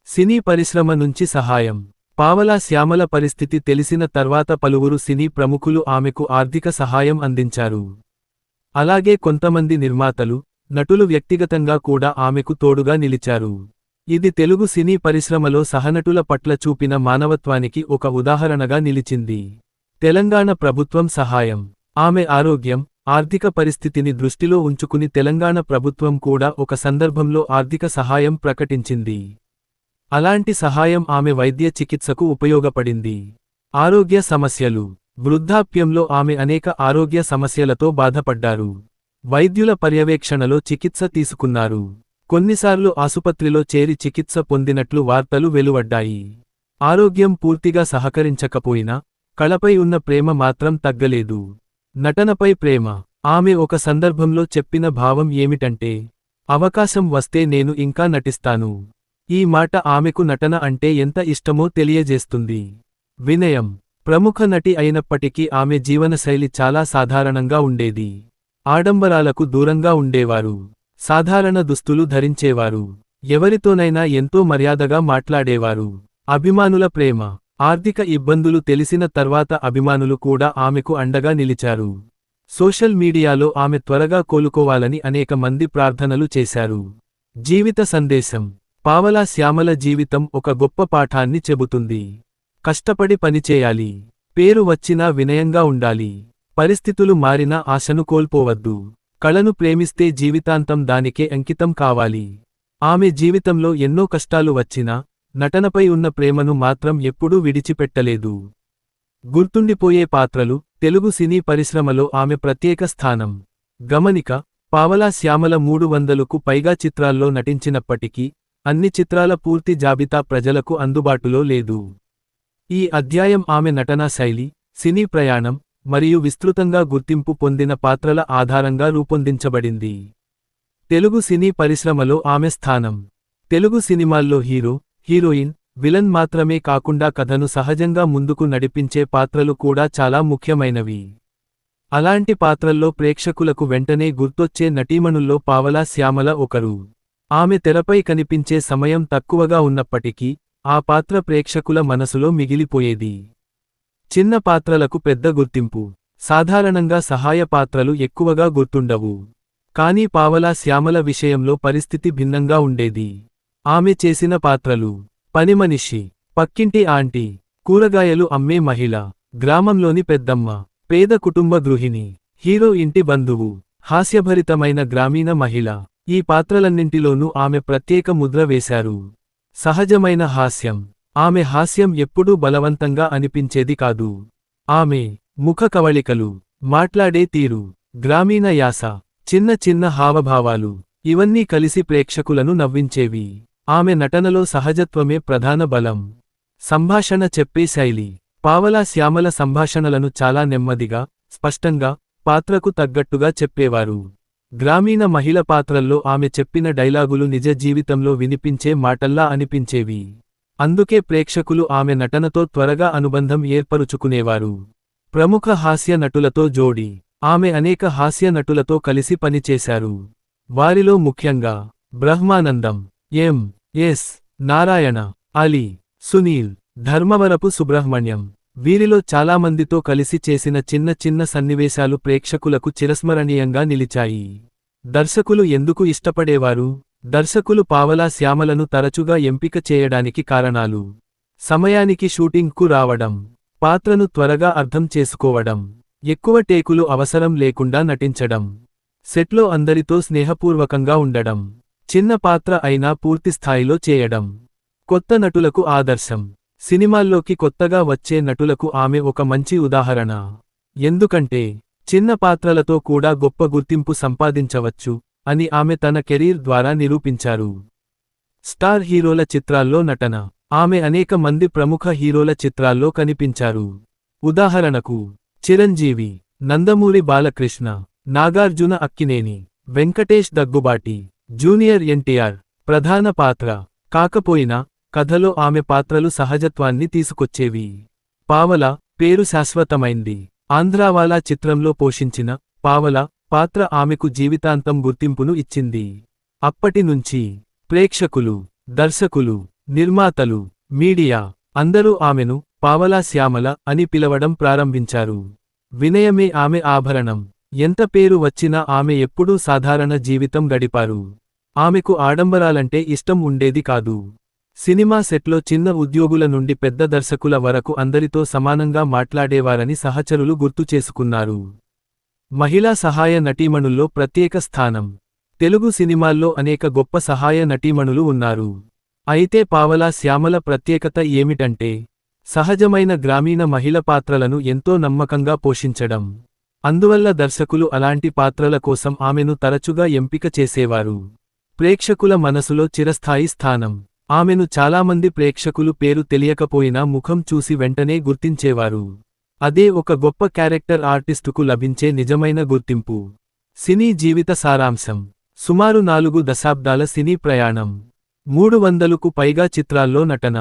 సినీ పరిశ్రమ నుంచి సహాయం. పావలా శ్యామల పరిస్థితి తెలిసిన తర్వాత పలువురు సినీ ప్రముఖులు ఆమెకు ఆర్థిక సహాయం అందించారు. అలాగే కొంతమంది నిర్మాతలు, నటులు వ్యక్తిగతంగా కూడా ఆమెకు తోడుగా నిలిచారు. ఇది తెలుగు సినీ పరిశ్రమలో సహనటుల పట్ల చూపిన మానవత్వానికి ఒక ఉదాహరణగా నిలిచింది. తెలంగాణ ప్రభుత్వం సహాయం. ఆమె ఆరోగ్యం, ఆర్థిక పరిస్థితిని దృష్టిలో ఉంచుకుని తెలంగాణ ప్రభుత్వం కూడా ఒక సందర్భంలో ఆర్థిక సహాయం ప్రకటించింది. అలాంటి సహాయం ఆమె వైద్య చికిత్సకు ఉపయోగపడింది. ఆరోగ్య సమస్యలు. వృద్ధాప్యంలో ఆమె అనేక ఆరోగ్య సమస్యలతో బాధపడ్డారు. వైద్యుల పర్యవేక్షణలో చికిత్స తీసుకున్నారు. కొన్నిసార్లు ఆసుపత్రిలో చేరి చికిత్స పొందినట్లు వార్తలు వెలువడ్డాయి. ఆరోగ్యం పూర్తిగా సహకరించకపోయినా, కళపై ఉన్న ప్రేమ మాత్రం తగ్గలేదు. నటనపై ప్రేమ. ఆమె ఒక సందర్భంలో చెప్పిన భావం ఏమిటంటే, అవకాశం వస్తే నేను ఇంకా నటిస్తాను. ఈ మాట ఆమెకు నటన అంటే ఎంత ఇష్టమో తెలియజేస్తుంది. వినయం. ప్రముఖ నటి అయినప్పటికీ ఆమె జీవనశైలి చాలా సాధారణంగా ఉండేది. ఆడంబరాలకు దూరంగా ఉండేవారు. సాధారణ దుస్తులు ధరించేవారు. ఎవరితోనైనా ఎంతో మర్యాదగా మాట్లాడేవారు. అభిమానుల ప్రేమ. ఆర్థిక ఇబ్బందులు తెలిసిన తర్వాత అభిమానులు కూడా ఆమెకు అండగా నిలిచారు. సోషల్ మీడియాలో ఆమె త్వరగా కోలుకోవాలని అనేక మంది ప్రార్థనలు చేశారు. జీవిత సందేశం. పావలా శ్యామల జీవితం ఒక గొప్ప పాఠాన్ని చెబుతుంది. కష్టపడి పనిచేయాలి. పేరు వచ్చినా వినయంగా ఉండాలి. పరిస్థితులు మారినా ఆశను కోల్పోవద్దు. కళను ప్రేమిస్తే జీవితాంతం దానికే అంకితం కావాలి. ఆమె జీవితంలో ఎన్నో కష్టాలు వచ్చినా, నటనపై ఉన్న ప్రేమను మాత్రం ఎప్పుడూ విడిచిపెట్టలేదు. గుర్తుండిపోయే పాత్రలు. తెలుగు సినీ పరిశ్రమలో ఆమె ప్రత్యేక స్థానం. గమనిక: పావలా శ్యామల 300కు పైగా చిత్రాల్లో నటించినప్పటికీ, అన్ని చిత్రాల పూర్తి జాబితా ప్రజలకు అందుబాటులో లేదు. ఈ అధ్యాయం ఆమె నటనా శైలి, సినీ ప్రయాణం, మరియు విస్తృతంగా గుర్తింపు పొందిన పాత్రల ఆధారంగా రూపొందించబడింది. తెలుగు సినీ పరిశ్రమలో ఆమె స్థానం. తెలుగు సినిమాల్లో హీరో, హీరోయిన్, విలన్ మాత్రమే కాకుండా కథను సహజంగా ముందుకు నడిపించే పాత్రలు కూడా చాలా ముఖ్యమైనవి. అలాంటి పాత్రల్లో ప్రేక్షకులకు వెంటనే గుర్తొచ్చే నటీమణుల్లో పావలా శ్యామల ఒకరు. ఆమె తెరపై కనిపించే సమయం తక్కువగా ఉన్నప్పటికీ, ఆ పాత్ర ప్రేక్షకుల మనసులో మిగిలిపోయేది. చిన్న పాత్రలకు పెద్ద గుర్తింపు. సాధారణంగా సహాయ పాత్రలు ఎక్కువగా గుర్తుండవు. కానీ పావలా శ్యామల విషయంలో పరిస్థితి భిన్నంగా ఉండేది. ఆమె చేసిన పాత్రలు: పనిమనిషి, పక్కింటి ఆంటీ, కూరగాయలు అమ్మే మహిళ, గ్రామంలోని పెద్దమ్మ, పేద కుటుంబ గృహిణి, హీరో ఇంటి బంధువు, హాస్యభరితమైన గ్రామీణ మహిళ. ఈ పాత్రలన్నింటిలోనూ ఆమె ప్రత్యేక ముద్ర వేశారు. సహజమైన హాస్యం. ఆమె హాస్యం ఎప్పుడూ బలవంతంగా అనిపించేది కాదు. ఆమె ముఖ కవళికలు, మాట్లాడే తీరు, గ్రామీణ యాస, చిన్న చిన్న హావభావాలు ఇవన్నీ కలిసి ప్రేక్షకులను నవ్వించేవి. ఆమె నటనలో సహజత్వమే ప్రధాన బలం. సంభాషణ చెప్పే శైలి. పావలా శ్యామల సంభాషణలను చాలా నెమ్మదిగా, స్పష్టంగా, పాత్రకు తగ్గట్టుగా చెప్పేవారు. గ్రామీణ మహిళ పాత్రల్లో ఆమె చెప్పిన డైలాగులు నిజ జీవితంలో వినిపించే మాటల్లా అనిపించేవి. అందుకే ప్రేక్షకులు ఆమె నటనతో త్వరగా అనుబంధం ఏర్పరుచుకునేవారు. ప్రముఖ హాస్య నటులతో జోడీ. ఆమె అనేక హాస్య నటులతో కలిసి పనిచేశారు. వారిలో ముఖ్యంగా బ్రహ్మానందం, ఎం.ఎస్. నారాయణ, అలీ, సునీల్, ధర్మవరపు సుబ్రహ్మణ్యం. వీరిలో చాలామందితో కలిసి చేసిన చిన్న చిన్న సన్నివేశాలు ప్రేక్షకులకు చిరస్మరణీయంగా నిలిచాయి. దర్శకులు ఎందుకు ఇష్టపడేవారు? దర్శకులు పావలా శ్యామలను తరచుగా ఎంపిక చేయడానికి కారణాలు: సమయానికి షూటింగ్కు రావడం, పాత్రను త్వరగా అర్థం చేసుకోవడం, ఎక్కువ టేకులు అవసరం లేకుండా నటించడం, సెట్లో అందరితో స్నేహపూర్వకంగా ఉండడం, చిన్న పాత్ర అయినా పూర్తిస్థాయిలో చేయడం. కొత్త నటులకు ఆదర్శం. సినిమాల్లోకి కొత్తగా వచ్చే నటులకు ఆమె ఒక మంచి ఉదాహరణ. ఎందుకంటే, చిన్న పాత్రలతో కూడా గొప్ప గుర్తింపు సంపాదించవచ్చు అని ఆమె తన కెరీర్ ద్వారా నిరూపించారు. స్టార్ హీరోల చిత్రాల్లో నటన. ఆమె అనేక మంది ప్రముఖ హీరోల చిత్రాల్లో కనిపించారు. ఉదాహరణకు చిరంజీవి, నందమూరి బాలకృష్ణ, నాగార్జున అక్కినేని, వెంకటేష్ దగ్గుబాటి, జూనియర్ ఎన్టీఆర్. ప్రధాన పాత్ర కాకపోయినా, కథలో ఆమె పాత్రలు సహజత్వాన్ని తీసుకొచ్చేవి. పావలా పేరు శాశ్వతమైంది. ఆంధ్రావాలా చిత్రంలో పోషించిన పావలా పాత్ర ఆమెకు జీవితాంతం గుర్తింపును ఇచ్చింది. అప్పటి నుంచి ప్రేక్షకులు, దర్శకులు, నిర్మాతలు, మీడియా అందరూ ఆమెను పావలా శ్యామల అని పిలవడం ప్రారంభించారు. వినయమే ఆమె ఆభరణం. ఎంత పేరు వచ్చినా ఆమె ఎప్పుడూ సాధారణ జీవితం గడిపారు. ఆమెకు ఆడంబరాలంటే ఇష్టం ఉండేది కాదు. సినిమా సెట్లో చిన్న ఉద్యోగుల నుండి పెద్ద దర్శకుల వరకు అందరితో సమానంగా మాట్లాడేవారని సహచరులు గుర్తుచేసుకున్నారు. మహిళా సహాయ నటీమణుల్లో ప్రత్యేక స్థానం. తెలుగు సినిమాల్లో అనేక గొప్ప సహాయ నటీమణులు ఉన్నారు. అయితే పావలా శ్యామల ప్రత్యేకత ఏమిటంటే సహజమైన గ్రామీణ మహిళ పాత్రలను ఎంతో నమ్మకంగా పోషించడం. అందువల్ల దర్శకులు అలాంటి పాత్రల కోసం ఆమెను తరచుగా ఎంపిక చేసేవారు. ప్రేక్షకుల మనసులో చిరస్థాయి స్థానం. ఆమెను చాలామంది ప్రేక్షకులు పేరు తెలియకపోయినా ముఖం చూసి వెంటనే గుర్తించేవారు. అదే ఒక గొప్ప క్యారెక్టర్ ఆర్టిస్టుకు లభించే నిజమైన గుర్తింపు. సినీ జీవిత సారాంశం. సుమారు 4 దశాబ్దాల సినీ ప్రయాణం. 300కు పైగా చిత్రాల్లో నటన.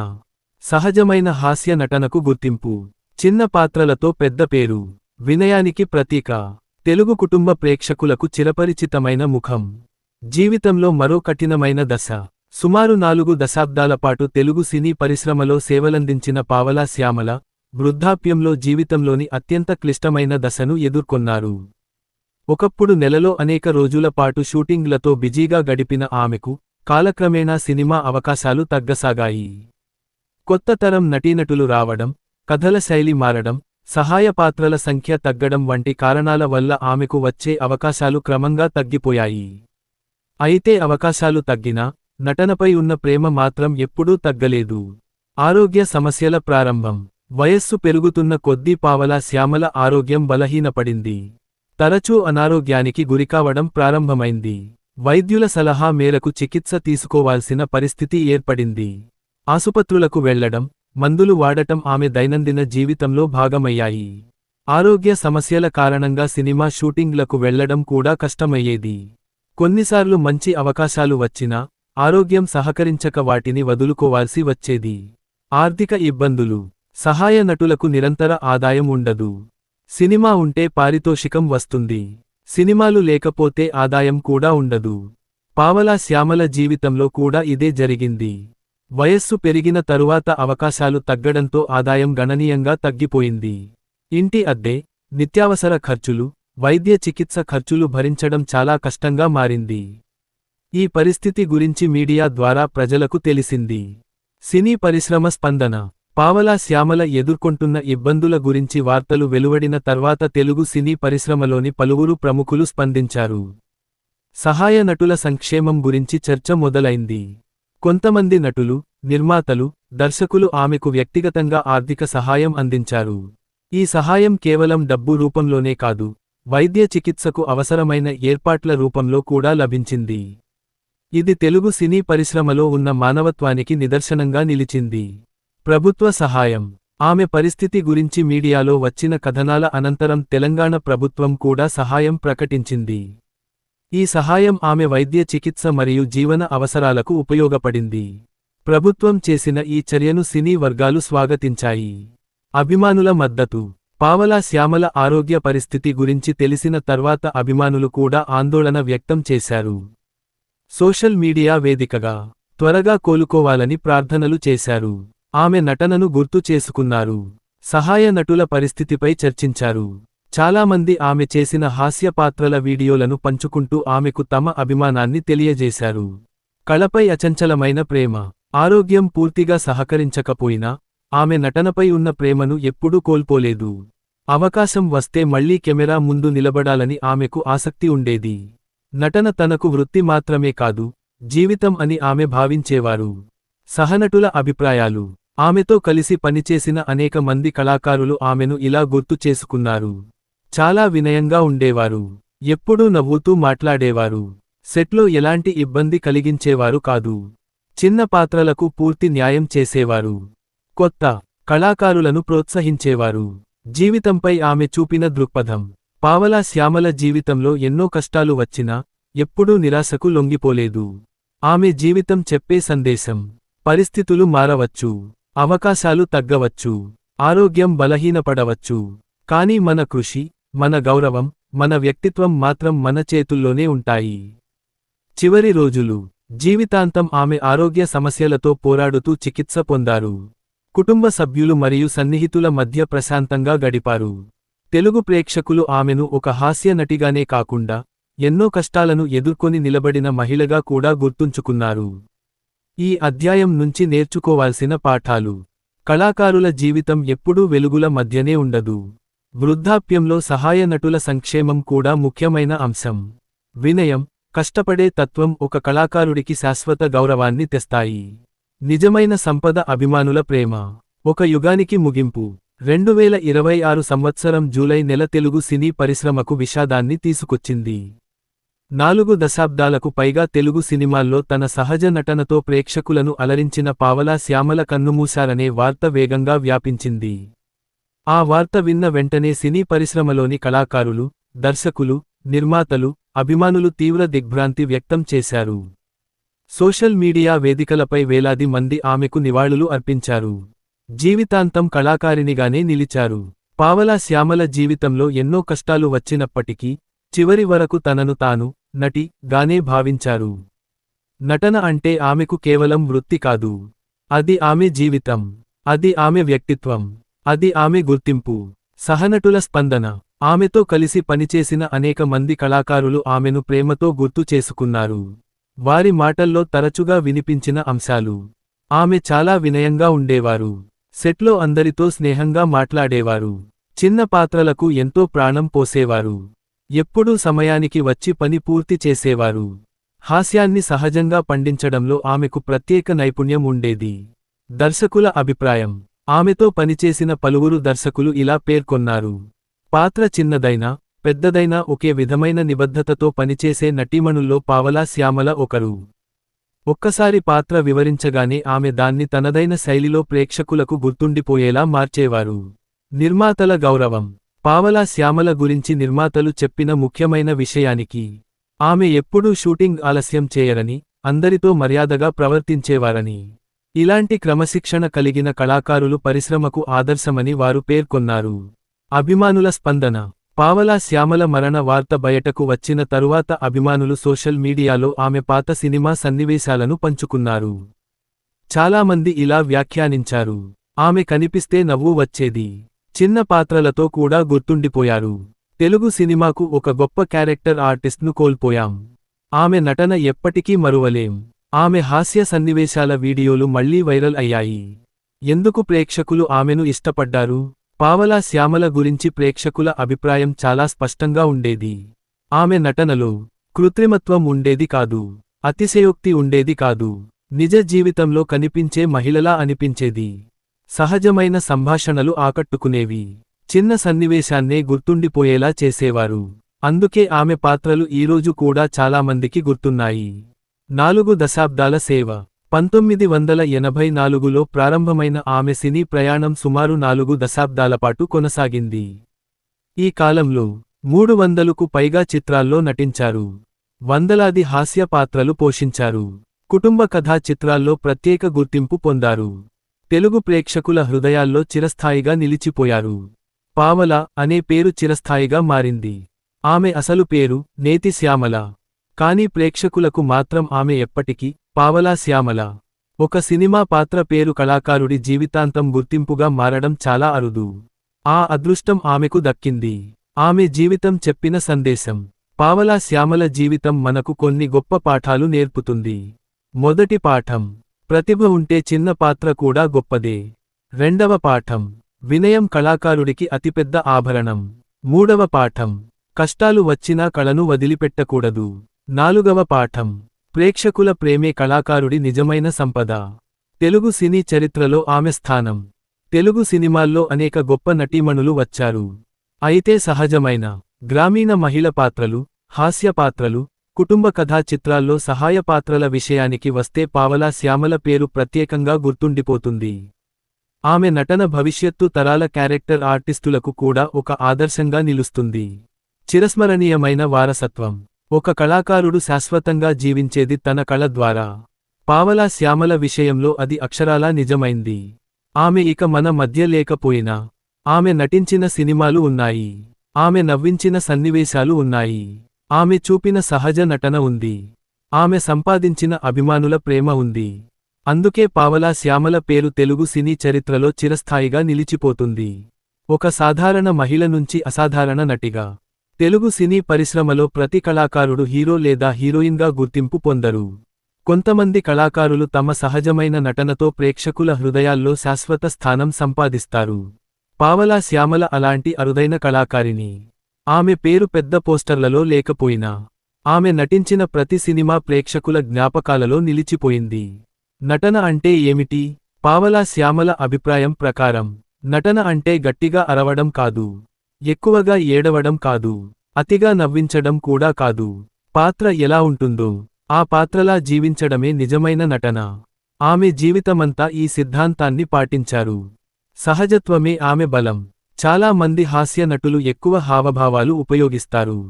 సహజమైన హాస్య నటనకు గుర్తింపు. చిన్న పాత్రలతో పెద్ద పేరు. వినయానికి ప్రతీక. తెలుగు కుటుంబ ప్రేక్షకులకు చిరపరిచితమైన ముఖం. జీవితంలో మరో కఠినమైన దశ. సుమారు 4 దశాబ్దాల పాటు తెలుగు సినీ పరిశ్రమలో సేవలందించిన పావలా శ్యామల వృద్ధాప్యంలో జీవితంలోని అత్యంత క్లిష్టమైన దశను ఎదుర్కొన్నారు. ఒకప్పుడు నెలలో అనేక రోజుల పాటు షూటింగ్లతో బిజీగా గడిపిన ఆమెకు కాలక్రమేణా సినిమా అవకాశాలు తగ్గసాగాయి. కొత్త తరం నటీనటులు రావడం, కథల శైలి మారడం, సహాయ పాత్రల సంఖ్య తగ్గడం వంటి కారణాల వల్ల ఆమెకు వచ్చే అవకాశాలు క్రమంగా తగ్గిపోయాయి. అయితే అవకాశాలు తగ్గినా నటనపై ఉన్న ప్రేమ మాత్రం ఎప్పుడూ తగ్గలేదు. ఆరోగ్య సమస్యల ప్రారంభం. వయస్సు పెరుగుతున్న కొద్దీ పావలా శ్యామల ఆరోగ్యం బలహీనపడింది. తరచూ అనారోగ్యానికి గురికావడం ప్రారంభమైంది. వైద్యుల సలహా మేరకు చికిత్స తీసుకోవాల్సిన పరిస్థితి ఏర్పడింది. ఆసుపత్రులకు వెళ్లడం, మందులు వాడటం ఆమె దైనందిన జీవితంలో భాగమయ్యాయి. ఆరోగ్య సమస్యల కారణంగా సినిమా షూటింగ్లకు వెళ్లడం కూడా కష్టమయ్యేది. కొన్నిసార్లు మంచి అవకాశాలు వచ్చినా ఆరోగ్యం సహకరించక వాటిని వదులుకోవాల్సి వచ్చేది. ఆర్థిక ఇబ్బందులు. సహాయ నటులకు నిరంతర ఆదాయం ఉండదు. సినిమా ఉంటే పారితోషికం వస్తుంది. సినిమాలు లేకపోతే ఆదాయం కూడా ఉండదు. పావలా శ్యామల జీవితంలో కూడా ఇదే జరిగింది. వయస్సు పెరిగిన తరువాత అవకాశాలు తగ్గడంతో ఆదాయం గణనీయంగా తగ్గిపోయింది. ఇంటి అద్దె, నిత్యావసర ఖర్చులు, వైద్య చికిత్స ఖర్చులు భరించడం చాలా కష్టంగా మారింది. ఈ పరిస్థితి గురించి మీడియా ద్వారా ప్రజలకు తెలిసింది. సినీ పరిశ్రమ స్పందన. పావలా శ్యామల ఎదుర్కొంటున్న ఇబ్బందుల గురించి వార్తలు వెలువడిన తర్వాత తెలుగు సినీ పరిశ్రమలోని పలువురు ప్రముఖులు స్పందించారు. సహాయ నటుల సంక్షేమం గురించి చర్చ మొదలైంది. కొంతమంది నటులు, నిర్మాతలు, దర్శకులు ఆమెకు వ్యక్తిగతంగా ఆర్థిక సహాయం అందించారు. ఈ సహాయం కేవలం డబ్బు రూపంలోనే కాదు, వైద్య చికిత్సకు అవసరమైన ఏర్పాట్ల రూపంలో కూడా లభించింది. ఇది తెలుగు సినీ పరిశ్రమలో ఉన్న మానవత్వానికి నిదర్శనంగా నిలిచింది. ప్రభుత్వ సహాయం. ఆమె పరిస్థితి గురించి మీడియాలో వచ్చిన కథనాల అనంతరం తెలంగాణ ప్రభుత్వం కూడా సహాయం ప్రకటించింది. ఈ సహాయం ఆమె వైద్య చికిత్స మరియు జీవన అవసరాలకు ఉపయోగపడింది. ప్రభుత్వం చేసిన ఈ చర్యను సినీ వర్గాలు స్వాగతించాయి. అభిమానుల మద్దతు. పావలా శ్యామల ఆరోగ్య పరిస్థితి గురించి తెలిసిన తర్వాత అభిమానులు కూడా ఆందోళన వ్యక్తం చేశారు. సోషల్ మీడియా వేదికగా త్వరగా కోలుకోవాలని ప్రార్థనలు చేశారు. ఆమె నటనను గుర్తు చేసుకున్నారు. సహాయ నటుల పరిస్థితిపై చర్చించారు. చాలామంది ఆమె చేసిన హాస్య పాత్రల వీడియోలను పంచుకుంటూ ఆమెకు తమ అభిమానాన్ని తెలియజేశారు. కళపై అచంచలమైన ప్రేమ. ఆరోగ్యం పూర్తిగా సహకరించకపోయినా ఆమె నటనపై ఉన్న ప్రేమను ఎప్పుడూ కోల్పోలేదు. అవకాశం వస్తే మళ్లీ కెమెరా ముందు నిలబడాలని ఆమెకు ఆసక్తి ఉండేది. నటన తనకు వృత్తి మాత్రమే కాదు, జీవితం అని ఆమె భావించేవారు. సహనటుల అభిప్రాయాలు. ఆమెతో కలిసి పనిచేసిన అనేక మంది కళాకారులు ఆమెను ఇలా గుర్తు చేసుకున్నారు. చాలా వినయంగా ఉండేవారు. ఎప్పుడూ నవ్వుతూ మాట్లాడేవారు. సెట్లో ఎలాంటి ఇబ్బంది కలిగించేవారు కాదు. చిన్న పాత్రలకు పూర్తి న్యాయం చేసేవారు. కొత్త కళాకారులను ప్రోత్సహించేవారు. జీవితంపై ఆమె చూపిన దృక్పథం. పావలా శ్యామల జీవితంలో ఎన్నో కష్టాలు వచ్చినా ఎప్పుడూ నిరాశకు లొంగిపోలేదు. ఆమె జీవితం చెప్పే సందేశం. పరిస్థితులు మారవచ్చు, అవకాశాలు తగ్గవచ్చు, ఆరోగ్యం బలహీనపడవచ్చు, కానీ మన కృషి, మన గౌరవం, మన వ్యక్తిత్వం మాత్రం మన చేతుల్లోనే ఉంటాయి. చివరి రోజులు. జీవితాంతం ఆమె ఆరోగ్య సమస్యలతో పోరాడుతూ చికిత్స పొందారు. కుటుంబ సభ్యులు మరియు సన్నిహితుల మధ్య ప్రశాంతంగా గడిపారు. తెలుగు ప్రేక్షకులు ఆమెను ఒక హాస్య నటిగానే కాకుండా ఎన్నో కష్టాలను ఎదుర్కొని నిలబడిన మహిళగా కూడా గుర్తుంచుకున్నారు. ఈ అధ్యాయం నుంచి నేర్చుకోవాల్సిన పాఠాలు: కళాకారుల జీవితం ఎప్పుడూ వెలుగుల మధ్యనే ఉండదు. వృద్ధాప్యంలో సహాయ నటుల సంక్షేమం కూడా ముఖ్యమైన అంశం. వినయం, కష్టపడే తత్వం ఒక కళాకారుడికి శాశ్వత గౌరవాన్ని తెస్తాయి. నిజమైన సంపద అభిమానుల ప్రేమ. ఒక యుగానికి ముగింపు. 2026 సంవత్సరం జూలై నెల తెలుగు సినీ పరిశ్రమకు విషాదాన్ని తీసుకొచ్చింది. 4 దశాబ్దాలకు పైగా తెలుగు సినిమాల్లో తన సహజ నటనతో ప్రేక్షకులను అలరించిన పావలా శ్యామల కన్నుమూశారనే వార్త వేగంగా వ్యాపించింది. ఆ వార్త విన్న వెంటనే సినీ పరిశ్రమలోని కళాకారులు, దర్శకులు, నిర్మాతలు, అభిమానులు తీవ్ర దిగ్భ్రాంతి వ్యక్తం చేశారు. సోషల్ మీడియా వేదికలపై వేలాది మంది ఆమెకు నివాళులు అర్పించారు. జీవితాంతం కళాకారిణిగానే నిలిచారు. పావలా శ్యామల జీవితంలో ఎన్నో కష్టాలు వచ్చినప్పటికీ చివరి వరకు తనను తాను నటి గానే భావించారు. నటన అంటే ఆమెకు కేవలం వృత్తి కాదు. అది ఆమె జీవితం. అది ఆమె వ్యక్తిత్వం. అది ఆమె గుర్తింపు. సహనటుల స్పందన. ఆమెతో కలిసి పనిచేసిన అనేక మంది కళాకారులు ఆమెను ప్రేమతో గుర్తు చేసుకున్నారు. వారి మాటల్లో తరచుగా వినిపించిన అంశాలు: ఆమె చాలా వినయంగా ఉండేవారు. సెట్లో అందరితో స్నేహంగా మాట్లాడేవారు. చిన్న పాత్రలకు ఎంతో ప్రాణం పోసేవారు. ఎప్పుడూ సమయానికి వచ్చి పని పూర్తి చేసేవారు. హాస్యాన్ని సహజంగా పండించడంలో ఆమెకు ప్రత్యేక నైపుణ్యం ఉండేది. దర్శకుల అభిప్రాయం. ఆమెతో పనిచేసిన పలువురు దర్శకులు ఇలా పేర్కొన్నారు: పాత్ర చిన్నదైనా పెద్దదైనా ఒకే విధమైన నిబద్ధతతో పనిచేసే నటీమణుల్లో పావలా శ్యామల ఒకరు. ఒక్కసారి పాత్ర వివరించగానే ఆమె దాన్ని తనదైన శైలిలో ప్రేక్షకులకు గుర్తుండిపోయేలా మార్చేవారు. నిర్మాతల గౌరవం. పావలా శ్యామల గురించి నిర్మాతలు చెప్పిన ముఖ్యమైన విషయానికి: ఆమె ఎప్పుడూ షూటింగ్ ఆలస్యం చేయరని, అందరితో మర్యాదగా ప్రవర్తించేవారని. ఇలాంటి క్రమశిక్షణ కలిగిన కళాకారులు పరిశ్రమకు ఆదర్శమని వారు పేర్కొన్నారు. అభిమానుల స్పందన. పావలా శ్యామల మరణ వార్త బయటకు వచ్చిన తరువాత అభిమానులు సోషల్ మీడియాలో ఆమె పాత సినిమా సన్నివేశాలను పంచుకున్నారు. చాలామంది ఇలా వ్యాఖ్యానించారు: ఆమె కనిపిస్తే నవ్వు వచ్చేది. చిన్న పాత్రలతో కూడా గుర్తుండిపోయారు. తెలుగు సినిమాకు ఒక గొప్ప క్యారెక్టర్ ఆర్టిస్ట్ను కోల్పోయాం. ఆమె నటన ఎప్పటికీ మరువలేం. ఆమె హాస్య సన్నివేశాల వీడియోలు మళ్లీ వైరల్ అయ్యాయి. ఎందుకు ప్రేక్షకులు ఆమెను ఇష్టపడ్డారు? పావలా శ్యామల గురించి ప్రేక్షకుల అభిప్రాయం చాలా స్పష్టంగా ఉండేది. ఆమె నటనలో కృత్రిమత్వం ఉండేది కాదు. అతిశయోక్తి ఉండేది కాదు. నిజ జీవితంలో కనిపించే మహిళలా అనిపించేది. సహజమైన సంభాషణలు ఆకట్టుకునేవి. చిన్న సన్నివేశాన్నే గుర్తుండిపోయేలా చేసేవారు. అందుకే ఆమె పాత్రలు ఈరోజు కూడా చాలామందికి గుర్తున్నాయి. 4 దశాబ్దాల సేవ. 1984లో ప్రారంభమైన ఆమె సినీ ప్రయాణం సుమారు 4 దశాబ్దాలపాటు కొనసాగింది. ఈ కాలంలో 300కు పైగా చిత్రాల్లో నటించారు. వందలాది హాస్య పాత్రలు పోషించారు. కుటుంబ కథా చిత్రాల్లో ప్రత్యేక గుర్తింపు పొందారు. తెలుగు ప్రేక్షకుల హృదయాల్లో చిరస్థాయిగా నిలిచిపోయారు. పావల అనే పేరు చిరస్థాయిగా మారింది. ఆమె అసలు పేరు నేతి శ్యామల. కానీ ప్రేక్షకులకు మాత్రం ఆమె ఎప్పటికీ పావలా శ్యామల. ఒక సినిమా పాత్ర పేరు కళాకారుడి జీవితాంతం గుర్తింపుగా మారడం చాలా అరుదు. ఆ అదృష్టం ఆమెకు దక్కింది. ఆమె జీవితం చెప్పిన సందేశం. పావలా శ్యామల జీవితం మనకు కొన్ని గొప్ప పాఠాలు నేర్పుతుంది. మొదటి పాఠం: ప్రతిభ ఉంటే చిన్న పాత్ర కూడా గొప్పదే. రెండవ పాఠం: వినయం కళాకారుడికి అతిపెద్ద ఆభరణం. మూడవ పాఠం: కష్టాలు వచ్చినా కళను వదిలిపెట్టకూడదు. నాలుగవ పాఠం: ప్రేక్షకుల ప్రేమే కళాకారుడి నిజమైన సంపద. తెలుగు సినీ చరిత్రలో ఆమె స్థానం. తెలుగు సినిమాల్లో అనేక గొప్ప నటీమణులు వచ్చారు. అయితే సహజమైన, గ్రామీణ మహిళ పాత్రలు, హాస్య పాత్రలు, కుటుంబ కథా చిత్రాల్లో సహాయ పాత్రల విషయానికి వస్తే పావలా శ్యామల పేరు ప్రత్యేకంగా గుర్తుండిపోతుంది. ఆమె నటన భవిష్యత్తు తరాల క్యారెక్టర్ ఆర్టిస్టులకు కూడా ఒక ఆదర్శంగా నిలుస్తుంది. చిరస్మరణీయమైన వారసత్వం. ఒక కళాకారుడు శాశ్వతంగా జీవించేది తన కళ ద్వారా. పావలా శ్యామల విషయంలో అది అక్షరాలా నిజమైంది. ఆమె ఇక మన మధ్య లేకపోయినా ఆమె నటించిన సినిమాలు ఉన్నాయి. ఆమె నవ్వించిన సన్నివేశాలు ఉన్నాయి. ఆమె చూపిన సహజ నటన ఉంది. ఆమె సంపాదించిన అభిమానుల ప్రేమ ఉంది. అందుకే పావలా శ్యామల పేరు తెలుగు సినీ చరిత్రలో చిరస్థాయిగా నిలిచిపోతుంది. ఒక సాధారణ మహిళ నుంచి అసాధారణ నటిగా తెలుగు సినీ పరిశ్రమలో ప్రతి కళాకారుడు హీరో లేదా హీరోయిన్గా గుర్తింపు పొందరు. కొంతమంది కళాకారులు తమ సహజమైన నటనతో ప్రేక్షకుల హృదయాల్లో శాశ్వత స్థానం సంపాదిస్తారు. పావలా శ్యామల అలాంటి అరుదైన కళాకారిణి. ఆమె పేరు పెద్ద పోస్టర్లలో లేకపోయినా ఆమె నటించిన ప్రతి సినిమా ప్రేక్షకుల జ్ఞాపకాలలో నిలిచిపోయింది. నటన అంటే ఏమిటి? పావలా శ్యామల అభిప్రాయం ప్రకారం నటన అంటే గట్టిగా అరవడం కాదు, ఎక్కువగా ఏడవడం కాదు, అతిగా నవ్వించడం కూడా కాదు. పాత్ర ఎలా ఉంటుందో ఆ పాత్రలా జీవించడమే నిజమైన నటన. ఆమె జీవితమంతా ఈ సిద్ధాంతాన్ని పాటించారు. సహజత్వమే ఆమె బలం. చాలా మంది హాస్య నటులు ఎక్కువ హావభావాలు ఉపయోగిస్తారు.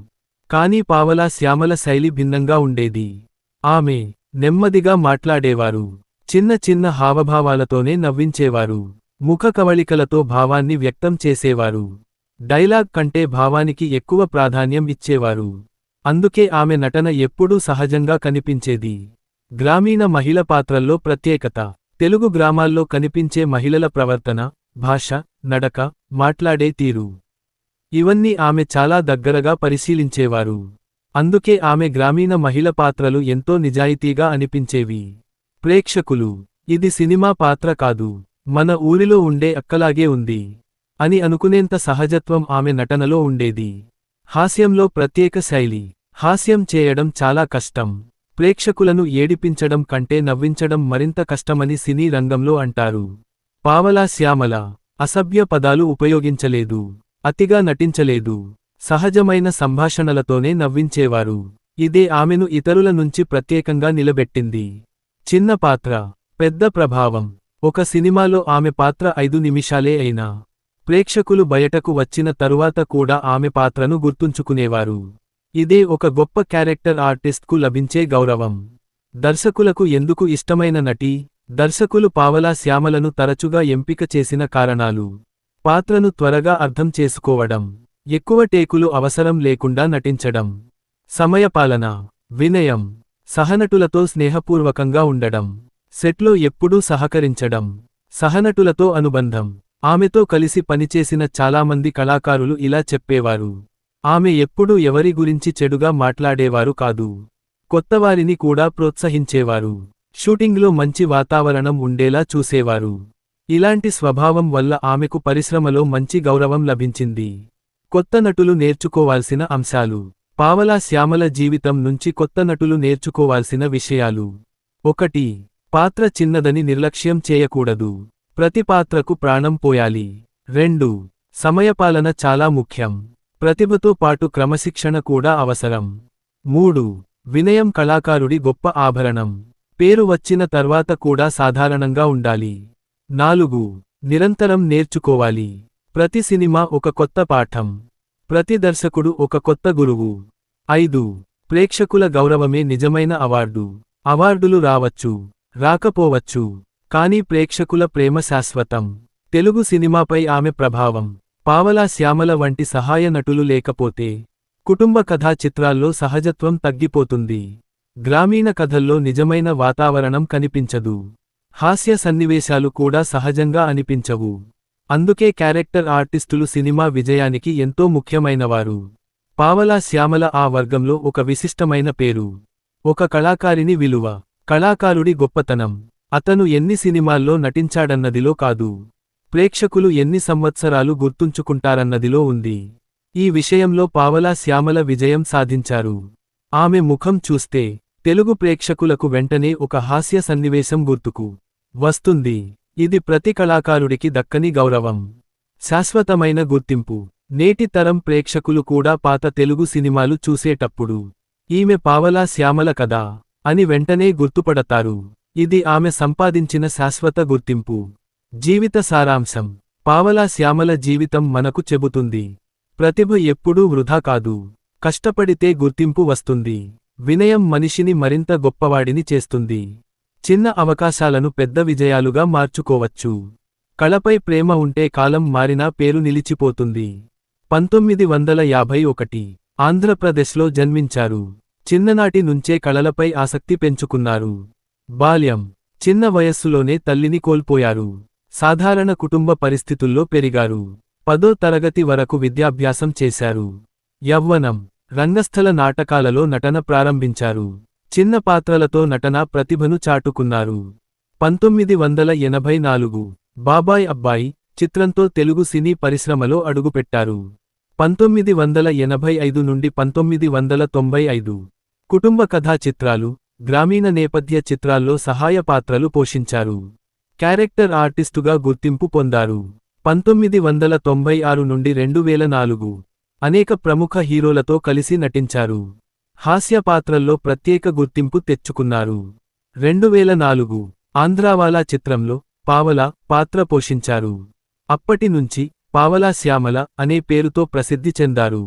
కానీ పావలా శ్యామల శైలి భిన్నంగా ఉండేది. ఆమె నెమ్మదిగా మాట్లాడేవారు, చిన్న చిన్న హావభావాలతోనే నవ్వించేవారు, ముఖ కవళికలతో భావాన్ని వ్యక్తం చేసేవారు. డైలాగ్ కంటే భావానికి ఎక్కువ ప్రాధాన్యం ఇచ్చేవారు. అందుకే ఆమె నటన ఎప్పుడూ సహజంగా కనిపించేది. గ్రామీణ మహిళ పాత్రల్లో ప్రత్యేకత. తెలుగు గ్రామాల్లో కనిపించే మహిళల ప్రవర్తన, భాష, నడక, మాట్లాడే తీరు ఇవన్నీ ఆమె చాలా దగ్గరగా పరిశీలించేవారు. అందుకే ఆమె గ్రామీణ మహిళ పాత్రలు ఎంతో నిజాయితీగా అనిపించేవి. ప్రేక్షకులు ఇది సినిమా పాత్ర కాదు, మన ఊరిలో ఉండే అక్కలాగే ఉంది అని అనుకునేంత సహజత్వం ఆమె నటనలో ఉండేది. హాస్యంలో ప్రత్యేక శైలి. హాస్యం చేయడం చాలా కష్టం. ప్రేక్షకులను ఏడిపించడం కంటే నవ్వించడం మరింత కష్టమని సినీ రంగంలో అంటారు. పావలా శ్యామల అసభ్య పదాలు ఉపయోగించలేదు, అతిగా నటించలేదు, సహజమైన సంభాషణలతోనే నవ్వించేవారు. ఇదే ఆమెను ఇతరుల నుంచి ప్రత్యేకంగా నిలబెట్టింది. చిన్న పాత్ర, పెద్ద ప్రభావం. ఒక సినిమాలో ఆమె పాత్ర 5 నిమిషాలే అయినా ప్రేక్షకులు బయటకు వచ్చిన తరువాత కూడా ఆమె పాత్రను గుర్తుంచుకునేవారు. ఇదే ఒక గొప్ప క్యారెక్టర్ ఆర్టిస్ట్కు లభించే గౌరవం. దర్శకులకు ఎందుకు ఇష్టమైన నటి? దర్శకులు పావలా శ్యామలను తరచుగా ఎంపిక చేసిన కారణాలు: పాత్రను త్వరగా అర్థం చేసుకోవడం, ఎక్కువ టేకులు అవసరం లేకుండా నటించడం, సమయపాలన, వినయం, సహనటులతో స్నేహపూర్వకంగా ఉండడం, సెట్లో ఎప్పుడూ సహకరించడం, సహనటులతో అనుబంధం. ఆమెతో కలిసి పనిచేసిన చాలామంది కళాకారులు ఇలా చెప్పేవారు: ఆమె ఎప్పుడూ ఎవరి గురించి చెడుగా మాట్లాడేవారు కాదు, కొత్తవారిని కూడా ప్రోత్సహించేవారు, షూటింగ్లో మంచి వాతావరణం ఉండేలా చూసేవారు. ఇలాంటి స్వభావం వల్ల ఆమెకు పరిశ్రమలో మంచి గౌరవం లభించింది. కొత్త నటులు నేర్చుకోవాల్సిన అంశాలు. పావలా శ్యామల జీవితం నుంచి కొత్త నటులు నేర్చుకోవాల్సిన విషయాలు: 1. పాత్ర చిన్నదని నిర్లక్ష్యం చేయకూడదు, ప్రతి పాత్రకు ప్రాణం పోయాలి. 2. సమయపాలన చాలా ముఖ్యం, ప్రతిభతో పాటు క్రమశిక్షణ కూడా అవసరం. 3. వినయం కళాకారుడి గొప్ప ఆభరణం, పేరు వచ్చిన తర్వాత కూడా సాధారణంగా ఉండాలి. 4. నిరంతరం నేర్చుకోవాలి, ప్రతి సినిమా ఒక కొత్త పాఠం, ప్రతి దర్శకుడు ఒక కొత్త గురువు. 5. ప్రేక్షకుల గౌరవమే నిజమైన అవార్డు. అవార్డులు రావచ్చు, రాకపోవచ్చు, కానీ ప్రేక్షకుల ప్రేమ శాశ్వతం. తెలుగు సినిమాపై ఆమె ప్రభావం. పావలా శ్యామల వంటి సహాయ నటులు లేకపోతే కుటుంబ కథా చిత్రాల్లో సహజత్వం తగ్గిపోతుంది. గ్రామీణ కథల్లో నిజమైన వాతావరణం కనిపించదు. హాస్య సన్నివేశాలు కూడా సహజంగా అనిపించవు. అందుకే క్యారెక్టర్ ఆర్టిస్టులు సినిమా విజయానికి ఎంతో ముఖ్యమైనవారు. పావలా శ్యామల ఆ వర్గంలో ఒక విశిష్టమైన పేరు. ఒక కళాకారిని విలువ, కళాకారుడి గొప్పతనం అతను ఎన్ని సినిమాల్లో నటించాడన్నదిలో కాదు, ప్రేక్షకులు ఎన్ని సంవత్సరాలు గుర్తుంచుకుంటారన్నదిలో ఉంది. ఈ విషయంలో పావలా శ్యామల విజయం సాధించారు. ఆమె ముఖం చూస్తే తెలుగు ప్రేక్షకులకు వెంటనే ఒక హాస్య సన్నివేశం గుర్తుకు వస్తుంది. ఇది ప్రతి కళాకారుడికి దక్కని గౌరవం, శాశ్వతమైన గుర్తింపు. నేటి తరం ప్రేక్షకులు కూడా పాత తెలుగు సినిమాలు చూసేటప్పుడు ఈమె పావలా శ్యామల కదా అని వెంటనే గుర్తుపడతారు. ఇది ఆమె సంపాదించిన శాశ్వత గుర్తింపు. జీవిత సారాంశం. పావలా శ్యామల జీవితం మనకు చెబుతుంది: ప్రతిభ ఎప్పుడూ వృధా కాదు, కష్టపడితే గుర్తింపు వస్తుంది. వినయం మనిషిని మరింత గొప్పవాడిని చేస్తుంది. చిన్న అవకాశాలను పెద్ద విజయాలుగా మార్చుకోవచ్చు. కళపై ప్రేమ ఉంటే కాలం మారినా పేరు నిలిచిపోతుంది. 1951 ఆంధ్రప్రదేశ్లో జన్మించారు. చిన్ననాటి నుంచే కళలపై ఆసక్తి పెంచుకున్నారు. బాల్యం, చిన్న వయస్సులోనే తల్లిని కోల్పోయారు. సాధారణ కుటుంబ పరిస్థితుల్లో పెరిగారు. 10వ తరగతి వరకు విద్యాభ్యాసం చేశారు. యవ్వనం, రంగస్థల నాటకాలలో నటన ప్రారంభించారు. చిన్న పాత్రలతో నటనా ప్రతిభను చాటుకున్నారు. 1984 బాబాయ్ అబ్బాయి చిత్రంతో తెలుగు సినీ పరిశ్రమలో అడుగుపెట్టారు. 1985 నుండి 1995 కుటుంబ కథా చిత్రాలు, గ్రామీణ నేపథ్య చిత్రాల్లో సహాయ పాత్రలు పోషించారు. క్యారెక్టర్ ఆర్టిస్టుగా గుర్తింపు పొందారు. 1996 నుండి 2004 అనేక ప్రముఖ హీరోలతో కలిసి నటించారు. హాస్య పాత్రల్లో ప్రత్యేక గుర్తింపు తెచ్చుకున్నారు. 2004 ఆంధ్రావాలా చిత్రంలో పావలా పాత్ర పోషించారు. అప్పటి నుంచి పావలా శ్యామల అనే పేరుతో ప్రసిద్ధి చెందారు.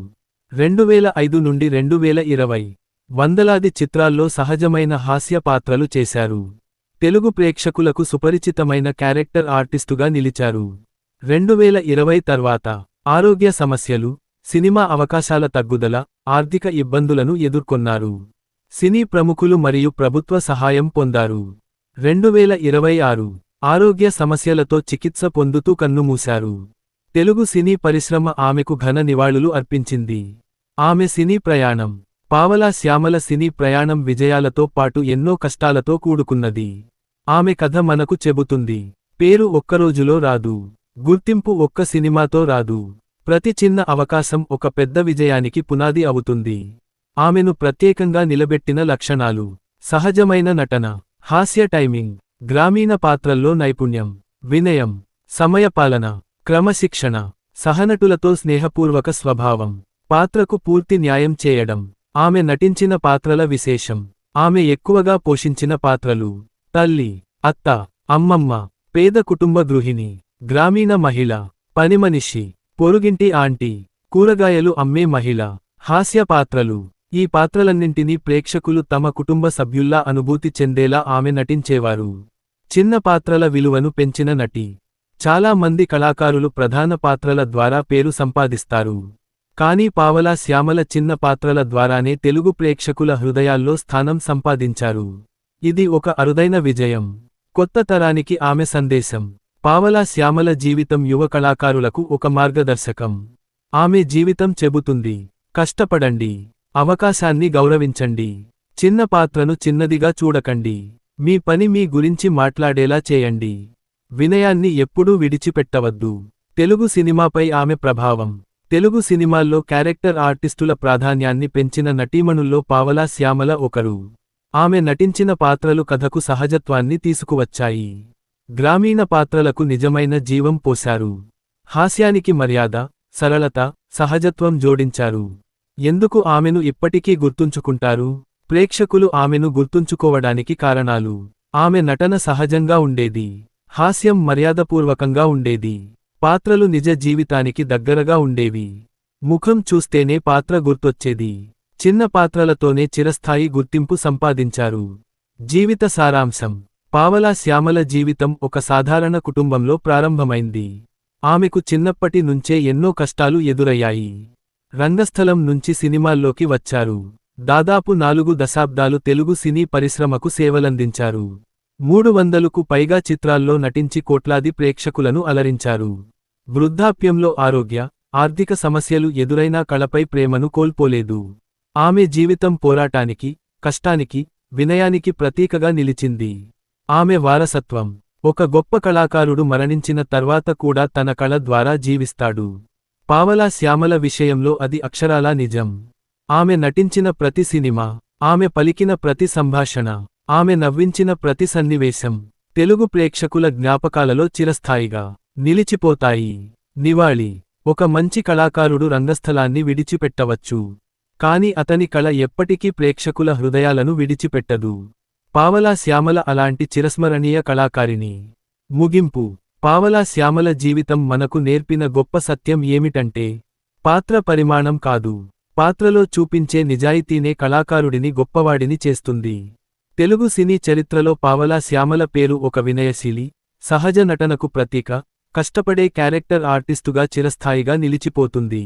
2005 నుండి 2020 వందలాది చిత్రాల్లో సహజమైన హాస్య పాత్రలు చేశారు. తెలుగు ప్రేక్షకులకు సుపరిచితమైన క్యారెక్టర్ ఆర్టిస్టుగా నిలిచారు. 2020 తర్వాత ఆరోగ్య సమస్యలు, సినిమా అవకాశాల తగ్గుదల, ఆర్థిక ఇబ్బందులను ఎదుర్కొన్నారు. సినీ ప్రముఖులు మరియు ప్రభుత్వ సహాయం పొందారు. 2026 ఆరోగ్య సమస్యలతో చికిత్స పొందుతూ కన్నుమూశారు. తెలుగు సినీ పరిశ్రమ ఆమెకు ఘన నివాళులు అర్పించింది. ఆమె సినీ ప్రయాణం, పావలా శ్యామల సినీ ప్రయాణం విజయాలతో పాటు ఎన్నో కష్టాలతో కూడుకున్నది. ఆమె కథ మనకు చెబుతుంది. పేరు ఒక్కరోజులో రాదు. గుర్తింపు ఒక్క సినిమాతో రాదు. ప్రతి చిన్న అవకాశం ఒక పెద్ద విజయానికి పునాది అవుతుంది. ఆమెను ప్రత్యేకంగా నిలబెట్టిన లక్షణాలు: సహజమైన నటన, హాస్య టైమింగ్, గ్రామీణ పాత్రల్లో నైపుణ్యం, వినయం, సమయపాలన, క్రమశిక్షణ, సహనటులతో స్నేహపూర్వక స్వభావం, పాత్రకు పూర్తి న్యాయం చేయడం. ఆమె నటించిన పాత్రల విశేషం: ఆమె ఎక్కువగా పోషించిన పాత్రలు తల్లి, అత్త, అమ్మమ్మ, పేద కుటుంబ గృహిణి, గ్రామీణ మహిళ, పనిమనిషి, పొరుగింటి ఆంటీ, కూరగాయలు అమ్మే మహిళ. హాస్య పాత్రలు: ఈ పాత్రలన్నింటినీ ప్రేక్షకులు తమ కుటుంబ సభ్యుల్లా అనుభూతి చెందేలా ఆమె నటించేవారు. చిన్న పాత్రల విలువను పెంచిన నటి. చాలా మంది కళాకారులు ప్రధాన పాత్రల ద్వారా పేరు సంపాదిస్తారు. కానీ పావలా శ్యామల చిన్న పాత్రల ద్వారానే తెలుగు ప్రేక్షకుల హృదయాల్లో స్థానం సంపాదించారు. ఇది ఒక అరుదైన విజయం. కొత్త తరానికి ఆమె సందేశం: పావలా శ్యామల జీవితం యువ కళాకారులకు ఒక మార్గదర్శకం. ఆమె జీవితం చెబుతుంది: కష్టపడండి, అవకాశాన్ని గౌరవించండి, చిన్న పాత్రను చిన్నదిగా చూడకండి, మీ పని మీ గురించి మాట్లాడేలా చేయండి, వినయాన్ని ఎప్పుడూ విడిచిపెట్టవద్దు. తెలుగు సినిమాపై ఆమె ప్రభావం: తెలుగు సినిమాల్లో క్యారెక్టర్ ఆర్టిస్టుల ప్రాధాన్యాన్ని పెంచిన నటీమణుల్లో పావలా శ్యామల ఒకరు. ఆమె నటించిన పాత్రలు కథకు సహజత్వాన్ని తీసుకువచ్చాయి. గ్రామీణ పాత్రలకు నిజమైన జీవం పోశారు. హాస్యానికి మర్యాద, సరళత, సహజత్వం జోడించారు. ఎందుకు ఆమెను ఇప్పటికీ గుర్తుంచుకుంటారు? ప్రేక్షకులు ఆమెను గుర్తుంచుకోవడానికి కారణాలు: ఆమె నటన సహజంగా ఉండేది. హాస్యం మర్యాదపూర్వకంగా ఉండేది. పాత్రలు నిజ జీవితానికి దగ్గరగా ఉండేవి. ముఖం చూస్తేనే పాత్ర గుర్తొచ్చేది. చిన్న పాత్రలతోనే చిరస్థాయి గుర్తింపు సంపాదించారు. జీవిత సారాంశం: పావలా శ్యామల జీవితం ఒక సాధారణ కుటుంబంలో ప్రారంభమైంది. ఆమెకు చిన్నప్పటి నుంచే ఎన్నో కష్టాలు ఎదురయ్యాయి. రంగస్థలం నుంచి సినిమాల్లోకి వచ్చారు. దాదాపు 4 దశాబ్దాలు తెలుగు సినీ పరిశ్రమకు సేవలందించారు. 300కు పైగా చిత్రాల్లో నటించి కోట్లాది ప్రేక్షకులను అలరించారు. వృద్ధాప్యంలో ఆరోగ్య, ఆర్థిక సమస్యలు ఎదురైనా కళపై ప్రేమను కోల్పోలేదు. ఆమె జీవితం పోరాటానికి, కష్టానికి, వినయానికి ప్రతీకగా నిలిచింది. ఆమె వారసత్వం: ఒక గొప్ప కళాకారుడు మరణించిన తర్వాత కూడా తన కళ ద్వారా జీవిస్తాడు. పావలా శ్యామల విషయంలో అది అక్షరాలా నిజం. ఆమె నటించిన ప్రతి సినిమా, ఆమె పలికిన ప్రతి సంభాషణ, ఆమె నవ్వించిన ప్రతి సన్నివేశం తెలుగు ప్రేక్షకుల జ్ఞాపకాలలో చిరస్థాయిగా నిలిచిపోతాయి. నివాళి: ఒక మంచి కళాకారుడు రంగస్థలాన్ని విడిచిపెట్టవచ్చు, కాని అతని కళ ఎప్పటికీ ప్రేక్షకుల హృదయాలను విడిచిపెట్టదు. పావలా శ్యామల అలాంటి చిరస్మరణీయ కళాకారిణి. ముగింపు: పావలా శ్యామల జీవితం మనకు నేర్పిన గొప్ప సత్యం ఏమిటంటే, పాత్ర పరిమాణం కాదు, పాత్రలో చూపించే నిజాయితీనే కళాకారుడిని గొప్పవాడిని చేస్తుంది. తెలుగు సినీ చరిత్రలో పావలా శ్యామల పేరు ఒక వినయశీలి, సహజ నటనకు ప్రతీక, కష్టపడే క్యారెక్టర్ ఆర్టిస్టుగా చిరస్థాయిగా నిలిచిపోతుంది.